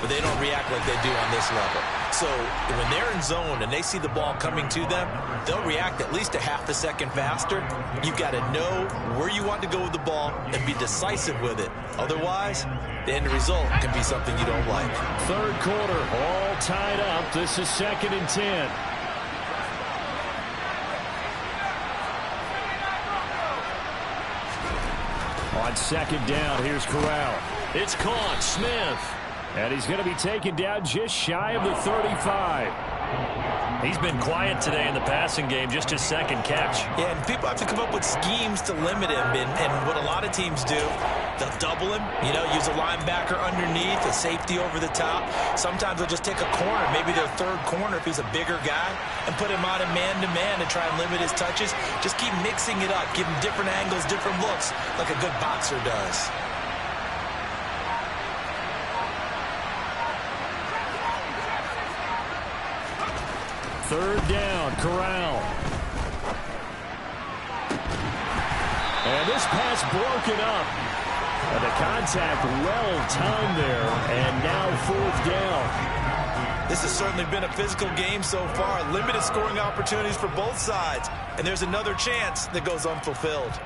Speaker 3: but they don't react like they do on this level. So when they're in zone and they see the ball coming to them, they'll react at least a half a second faster. You've got to know where you want to go with the ball and be decisive with it. Otherwise, the end result can be something you don't like.
Speaker 2: 3rd quarter, all tied up. This is 2nd and 10. On 2nd down, here's Corral.
Speaker 1: It's caught. Smith.
Speaker 2: And he's going to be taken down just shy of the 35.
Speaker 1: He's been quiet today in the passing game, just his 2nd catch.
Speaker 3: Yeah, and people have to come up with schemes to limit him. And what a lot of teams do, they'll double him, use a linebacker underneath, a safety over the top. Sometimes they'll just take a corner, maybe their 3rd corner if he's a bigger guy, and put him on a man-to-man and try and limit his touches. Just keep mixing it up, give him different angles, different looks, like a good boxer does.
Speaker 2: Third down, Corral. And this pass broken up. And the contact well timed there. And now 4th down.
Speaker 3: This has certainly been a physical game so far. Limited scoring opportunities for both sides. And there's another chance that goes unfulfilled.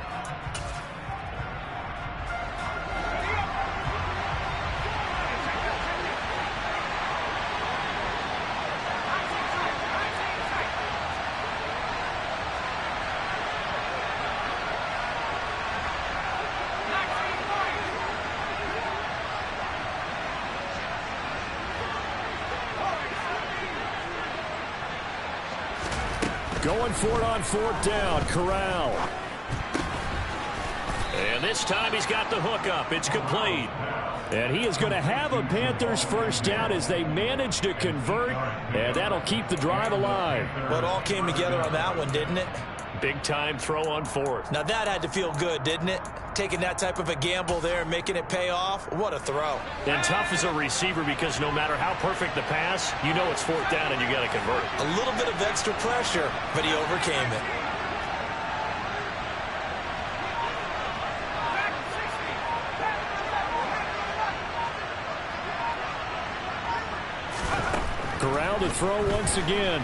Speaker 2: Going for it on fourth down. Corral.
Speaker 1: And this time he's got the hook up. It's complete.
Speaker 2: And he is going to have a Panthers first down as they manage to convert, and that'll keep the drive alive.
Speaker 3: Well, it all came together on that one, didn't it?
Speaker 1: Big-time throw on fourth.
Speaker 3: Now that had to feel good, didn't it? Taking that type of a gamble there and making it pay off. What a throw.
Speaker 1: And tough as a receiver because no matter how perfect the pass, you know it's fourth down and you got to convert it.
Speaker 3: A little bit of extra pressure, but he overcame it.
Speaker 2: Corral to throw once again.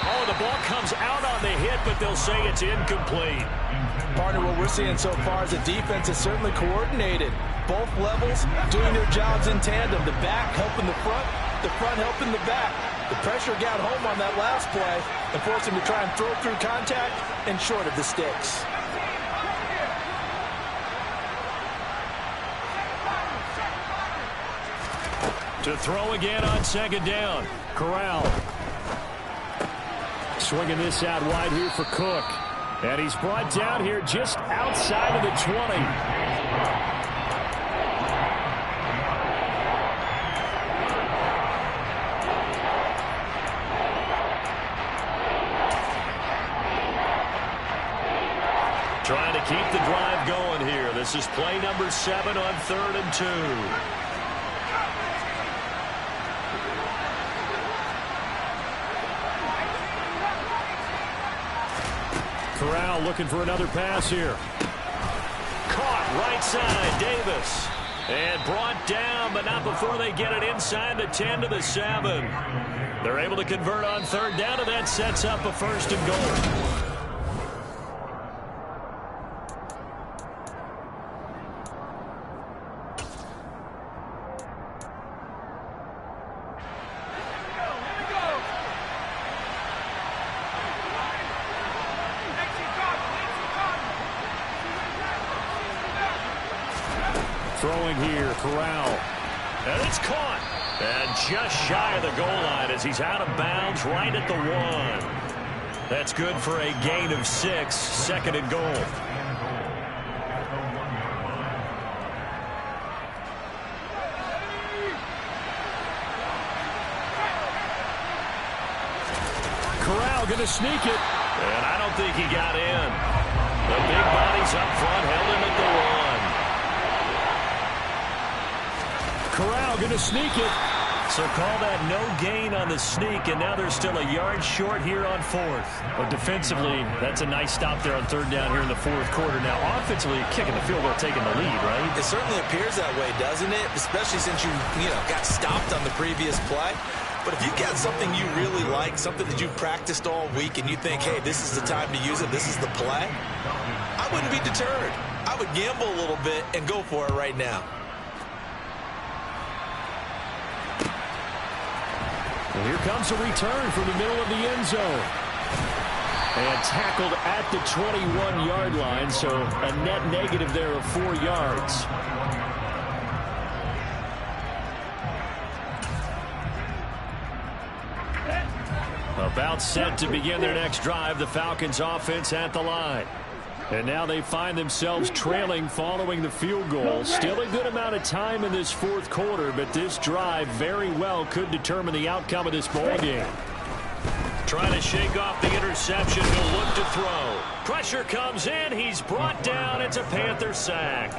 Speaker 1: Oh, the ball comes out on the hit, but they'll say it's incomplete.
Speaker 3: Partner, what we're seeing so far is the defense is certainly coordinated. Both levels doing their jobs in tandem. The back helping the front helping the back. The pressure got home on that last play and forced him to try and throw through contact and short of the sticks.
Speaker 2: To throw again on second down. Corral. Swinging this out wide here for Cook. And he's brought down here just outside of the 20.
Speaker 1: Trying to keep the drive going here. This is play number 7 on 3rd and 2.
Speaker 2: Corral looking for another pass here.
Speaker 1: Caught right side, Davis. And brought down, but not before they get it inside the 10 to the 7. They're able to convert on 3rd down, and that sets up a 1st and goal.
Speaker 2: Throwing here, Corral.
Speaker 1: And it's caught. And just shy of the goal line as he's out of bounds right at the 1. That's good for a gain of 6, 2nd and goal.
Speaker 2: Corral going to sneak it.
Speaker 1: And I don't think he got in. The big bodies up front held him at the 1.
Speaker 2: Corral going to sneak it.
Speaker 1: So call that no gain on the sneak, and now they're still a yard short here on 4th.
Speaker 2: But defensively, that's a nice stop there on 3rd down here in the 4th quarter. Now, offensively, kicking the field goal, taking the lead, right?
Speaker 3: It certainly appears that way, doesn't it? Especially since you got stopped on the previous play. But if you've got something you really like, something that you've practiced all week, and you think, hey, this is the time to use it, this is the play, I wouldn't be deterred. I would gamble a little bit and go for it right now.
Speaker 2: And here comes a return from the middle of the end zone. And tackled at the 21-yard line, so a net negative there of 4 yards. About set to begin their next drive, the Falcons offense at the line. And now they find themselves trailing following the field goal. Still a good amount of time in this 4th quarter, but this drive very well could determine the outcome of this ball game.
Speaker 1: Trying to shake off the interception. He'll look to throw. Pressure comes in. He's brought down. It's a Panther sack.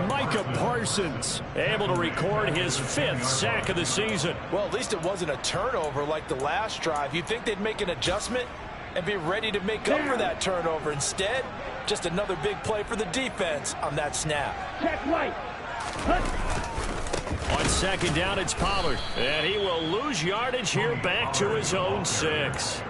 Speaker 2: Micah Parsons able to record his 5th sack of the season.
Speaker 3: Well, at least it wasn't a turnover like the last drive. You'd think they'd make an adjustment and be ready to make up for that turnover. Instead, just another big play for the defense on that snap.
Speaker 4: Check right.
Speaker 1: On 2nd down, it's Pollard. And he will lose yardage here back to his own 6.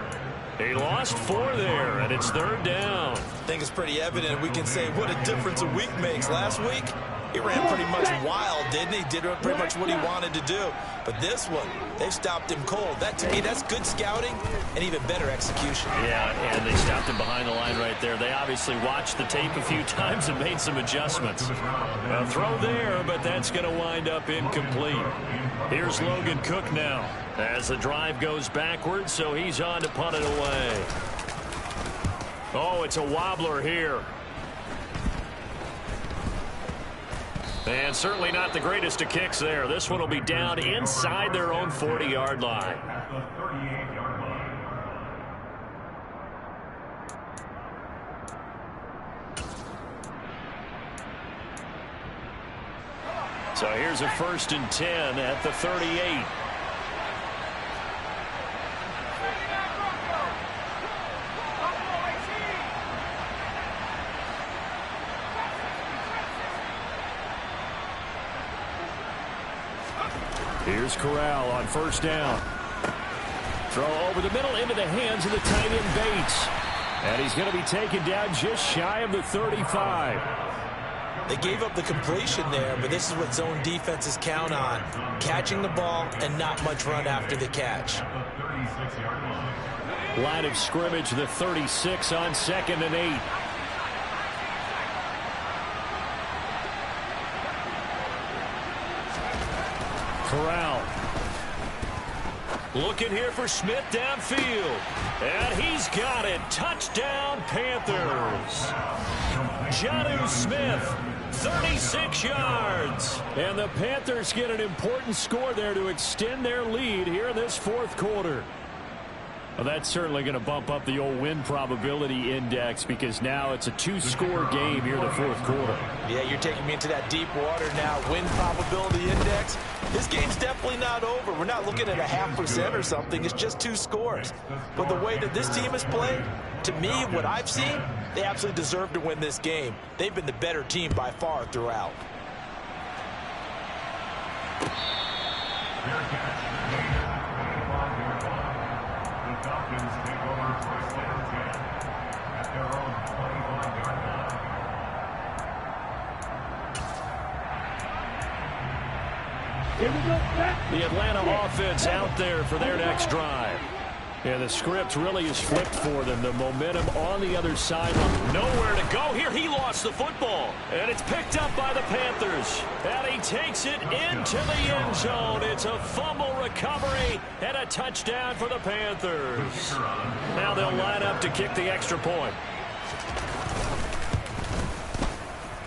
Speaker 1: He lost 4 there, and it's 3rd down.
Speaker 3: I think it's pretty evident. We can say what a difference a week makes. Last week, He ran pretty much wild, didn't he? Did pretty much what he wanted to do. But this one, they stopped him cold. That, to me, that's good scouting and even better execution.
Speaker 1: Yeah, and they stopped him behind the line right there. They obviously watched the tape a few times and made some adjustments. A throw there, but that's going to wind up incomplete. Here's Logan Cook now as the drive goes backwards, so he's on to punt it away. Oh, it's a wobbler here. And certainly not the greatest of kicks there. This one will be down inside their own 40-yard line.
Speaker 5: At the 38-yard line.
Speaker 1: So here's a 1st and 10 at the 38. Here's Corral on 1st down. Throw over the middle into the hands of the tight end Bates. And he's going to be taken down just shy of the 35.
Speaker 3: They gave up the completion there, but this is what zone defenses count on. Catching the ball and not much run after the catch.
Speaker 5: At the 36-yard line.
Speaker 1: Line of scrimmage, the 36 on 2nd and 8. Corral. Looking here for Smith downfield. And he's got it. Touchdown, Panthers. Jonnu Smith, 36 yards. And the Panthers get an important score there to extend their lead here in this 4th quarter. Well, that's certainly going to bump up the old win probability index because now it's a 2-score game here in the 4th quarter.
Speaker 3: Yeah, you're taking me into that deep water now. Win probability index. This game's definitely not over. We're not looking at a 0.5% or something. It's just 2 scores. But the way that this team has played, to me, what I've seen, they absolutely deserve to win this game. They've been the better team by far throughout.
Speaker 5: Fair catch. The Falcons take over 1st and 10 at their own 25-yard line.
Speaker 4: Here we go. Back.
Speaker 1: The Atlanta offense out there for their next drive. Yeah, the script really is flipped for them. The momentum on the other side. Nowhere to go here. He lost the football. And it's picked up by the Panthers. And he takes it into the end zone. It's a fumble recovery and a touchdown for the Panthers. Now they'll line up to kick the extra point.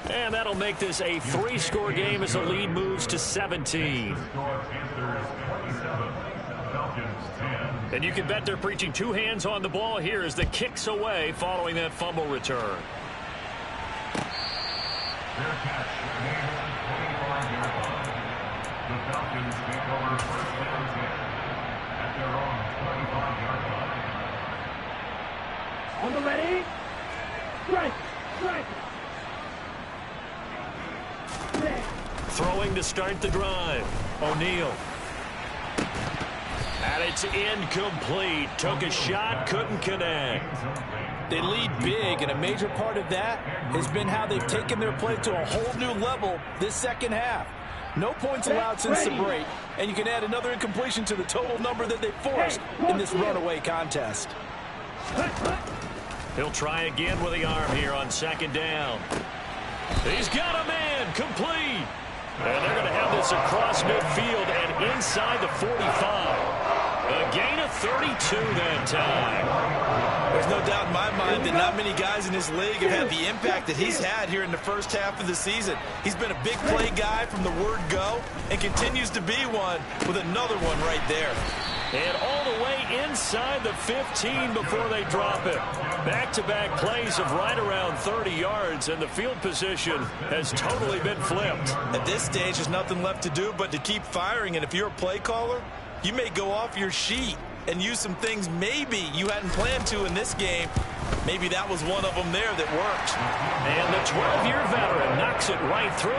Speaker 1: And that'll make this a 3-score game as the lead moves to 17.
Speaker 5: Score Panthers 27, Falcons 10.
Speaker 1: And you can bet they're preaching 2 hands on the ball here as the kick's away following that fumble return.
Speaker 5: Fair catch. 25-yard line. The Falcons take over 1st and 10 at their own 25-yard line.
Speaker 4: On the ready. Strike. Strike.
Speaker 1: Throwing to start the drive. O'Neal. And it's incomplete. Took a shot, couldn't connect.
Speaker 3: They lead big, and a major part of that has been how they've taken their play to a whole new level this 2nd half. No points allowed since the break, and you can add another incompletion to the total number that they forced in this runaway contest.
Speaker 1: He'll try again with the arm here on 2nd down. He's got a man, complete. And they're going to have this across midfield and inside the 45. A gain of 32 that time.
Speaker 3: There's no doubt in my mind that not many guys in this league have had the impact that he's had here in the 1st half of the season. He's been a big play guy from the word go and continues to be one with another one right there.
Speaker 1: And all the way inside the 15 before they drop it. Back-to-back plays of right around 30 yards, and the field position has totally been flipped.
Speaker 3: At this stage, there's nothing left to do but to keep firing, and if you're a play caller, you may go off your sheet and use some things maybe you hadn't planned to in this game. Maybe that was one of them there that worked.
Speaker 1: And the 12-year veteran knocks it right through,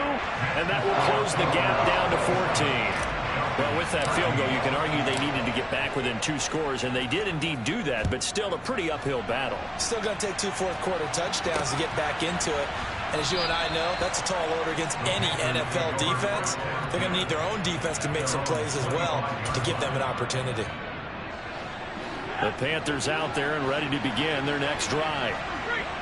Speaker 1: and that will close the gap down to 14. Well, with that field goal, you can argue they needed to get back within 2 scores, and they did indeed do that, but still a pretty uphill battle.
Speaker 3: Still going to take 2 fourth-quarter touchdowns to get back into it. And as you and I know, that's a tall order against any NFL defense. They're going to need their own defense to make some plays as well to give them an opportunity.
Speaker 2: The Panthers out there and ready to begin their next drive.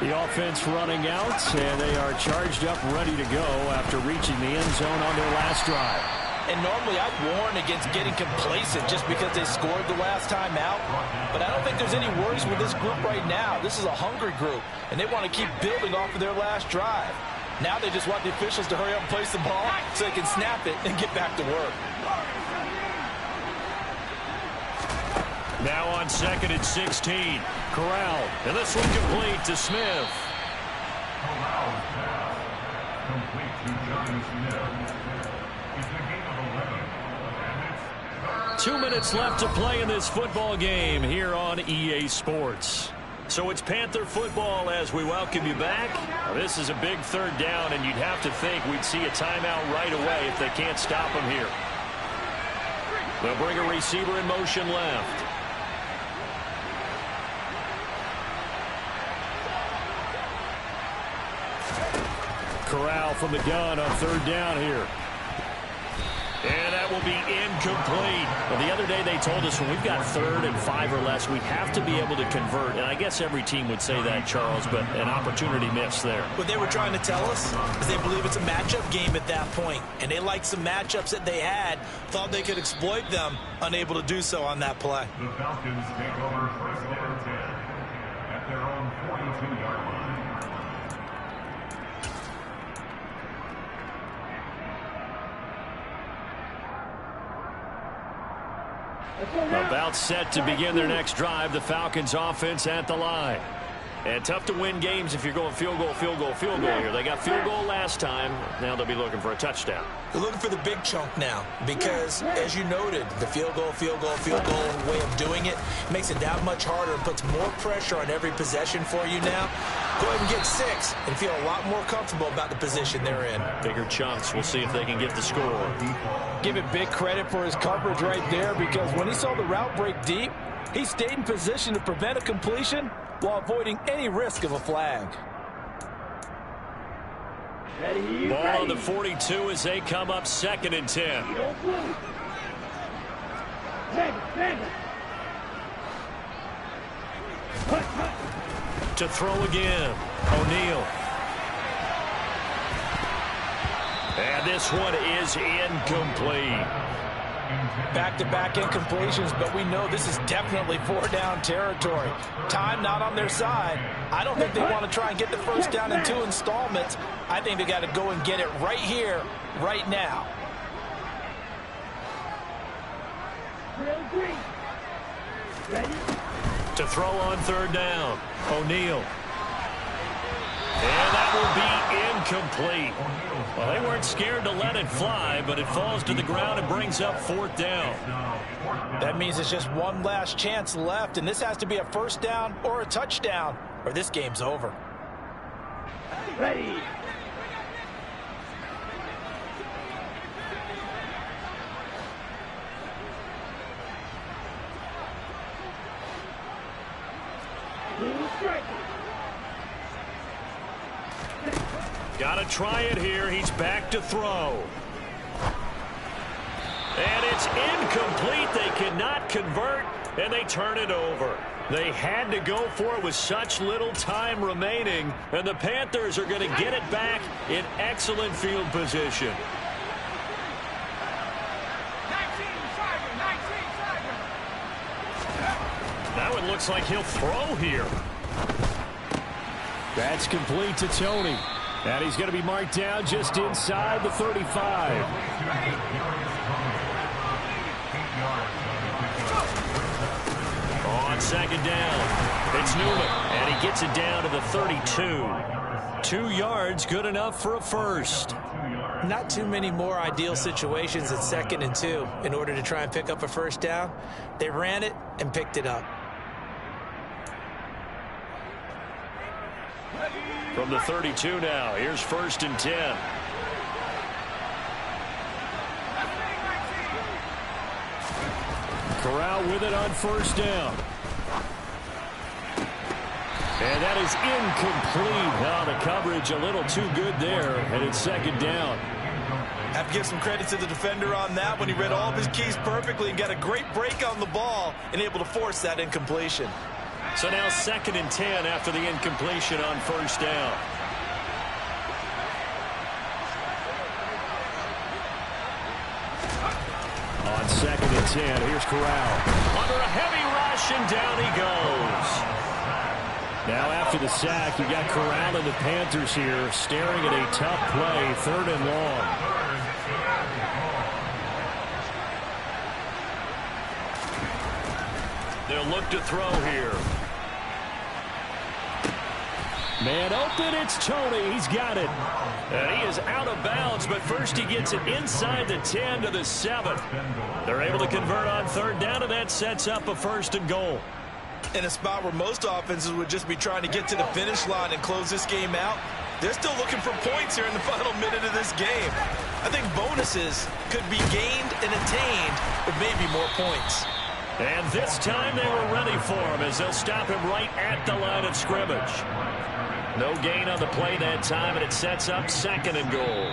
Speaker 2: The offense running out, and they are charged up, ready to go after reaching the end zone on their last drive.
Speaker 3: And normally I'd warn against getting complacent just because they scored the last time out. But I don't think there's any worries with this group right now. This is a hungry group, and they want to keep building off of their last drive. Now they just want the officials to hurry up and place the ball so they can snap it and get back to work.
Speaker 1: Now on 2nd and 16. Corral. And this one complete to Smith.
Speaker 5: Corral's pass. Complete to Johnny Smith. It's a gain of 11. And it's
Speaker 1: 2 minutes left to play in this football game here on EA Sports. So it's Panther football as we welcome you back. This is a big 3rd down, and you'd have to think we'd see a timeout right away if they can't stop them here. They'll bring a receiver in motion left.
Speaker 2: Corral from the gun on 3rd down here.
Speaker 1: And that will be incomplete.
Speaker 2: Well, the other day they told us when we've got 3rd and 5 or less, we have to be able to convert. And I guess every team would say that, Charles, but an opportunity missed there.
Speaker 3: What they were trying to tell us is they believe it's a matchup game at that point. And they liked some matchups that they had, thought they could exploit them, unable to do so on that play.
Speaker 5: the Falcons take over 1st and 10 at their own 42-yard line.
Speaker 1: About set to begin their next drive. The Falcons offense at the line. And tough to win games if you're going field goal, field goal, field goal here. They got field goal last time. Now they'll be looking for a touchdown.
Speaker 3: They're looking for the big chunk now because, as you noted, the field goal way of doing it makes it that much harder and puts more pressure on every possession for you now. Go ahead and get 6 and feel a lot more comfortable about the position they're in.
Speaker 1: Bigger chunks. We'll see if they can get the score.
Speaker 3: Give it big credit for his coverage right there because when he saw the route break deep, he stayed in position to prevent a completion while avoiding any risk of a flag.
Speaker 1: Ball on the 42 as they come up 2nd and 10. To throw again. O'Neal. And this one is incomplete.
Speaker 3: Back-to-back incompletions, but we know this is definitely 4-down territory. Time not on their side. I don't think they want to try and get the first down in 2 installments. I think they got to go and get it right here, right now.
Speaker 1: To throw on 3rd down. O'Neal. And that will be incomplete. Well, they weren't scared to let it fly, but it falls to the ground and brings up 4th down.
Speaker 3: That means it's just one last chance left, and this has to be a first down or a touchdown, or this game's over.
Speaker 4: Ready.
Speaker 1: Got to try it here. He's back to throw. And it's incomplete. They cannot convert, and they turn it over. They had to go for it with such little time remaining, and the Panthers are going to get it back in excellent field position. Now it looks like he'll throw here.
Speaker 2: That's complete to Tony. And he's going to be marked down just inside the 35.
Speaker 1: On 2nd down, it's Newman, and he gets it down to the 32. 2 yards, good enough for a first.
Speaker 3: Not too many more ideal situations at 2nd and 2 in order to try and pick up a first down. They ran it and picked it up.
Speaker 1: From the 32 now, here's 1st and 10.
Speaker 2: Corral with it on 1st down. And that is incomplete. Oh, the coverage a little too good there, and it's second down.
Speaker 3: Have to give some credit to the defender on that when he read all of his keys perfectly and got a great break on the ball and able to force that incompletion.
Speaker 1: So now 2nd and 10 after the incompletion on first down.
Speaker 2: On 2nd and 10, here's Corral.
Speaker 1: Under a heavy rush, and down he goes.
Speaker 2: Now after the sack, you got Corral and the Panthers here staring at a tough play, 3rd and long.
Speaker 1: They'll look to throw here.
Speaker 2: Man open, it's Tony. He's got it.
Speaker 1: And he is out of bounds, but first he gets it inside the 10 to the 7. They're able to convert on 3rd down, and that sets up a 1st and goal.
Speaker 3: In a spot where most offenses would just be trying to get to the finish line and close this game out, they're still looking for points here in the final minute of this game. I think bonuses could be gained and attained with maybe more points.
Speaker 1: And this time they were ready for him as they'll stop him right at the line of scrimmage. No gain on the play that time, and it sets up 2nd and goal.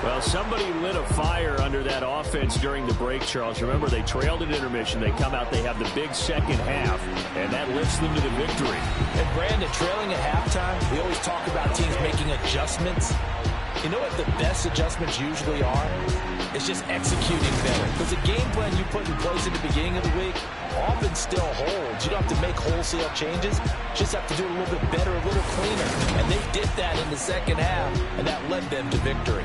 Speaker 2: Well, somebody lit a fire under that offense during the break, Charles. Remember, they trailed at intermission. They come out, they have the big second half, and that lifts them to the victory.
Speaker 3: And Brandon, trailing at halftime, we always talk about teams making adjustments. You know what the best adjustments usually are? It's just executing better. Because the game plan you put in place at the beginning of the week often still holds. You don't have to make wholesale changes. You just have to do it a little bit better, a little cleaner. And they did that in the second half, and that led them to victory.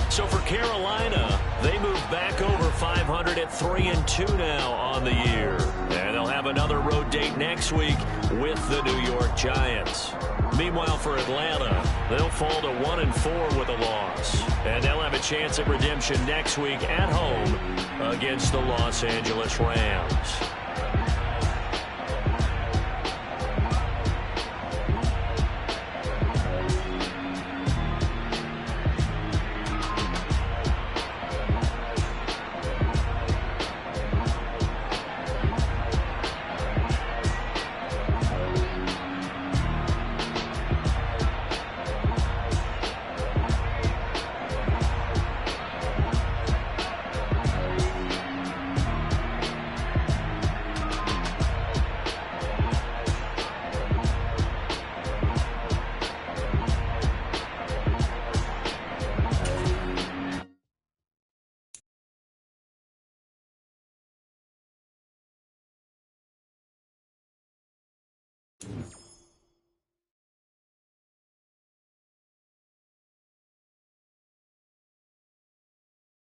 Speaker 1: So for Carolina, they move back over 500 at 3-2 now on the year. And they'll have another road date next week with the New York Giants. Meanwhile, for Atlanta, they'll fall to 1-4 with a loss. And they'll have a chance at redemption next week at home against the Los Angeles Rams.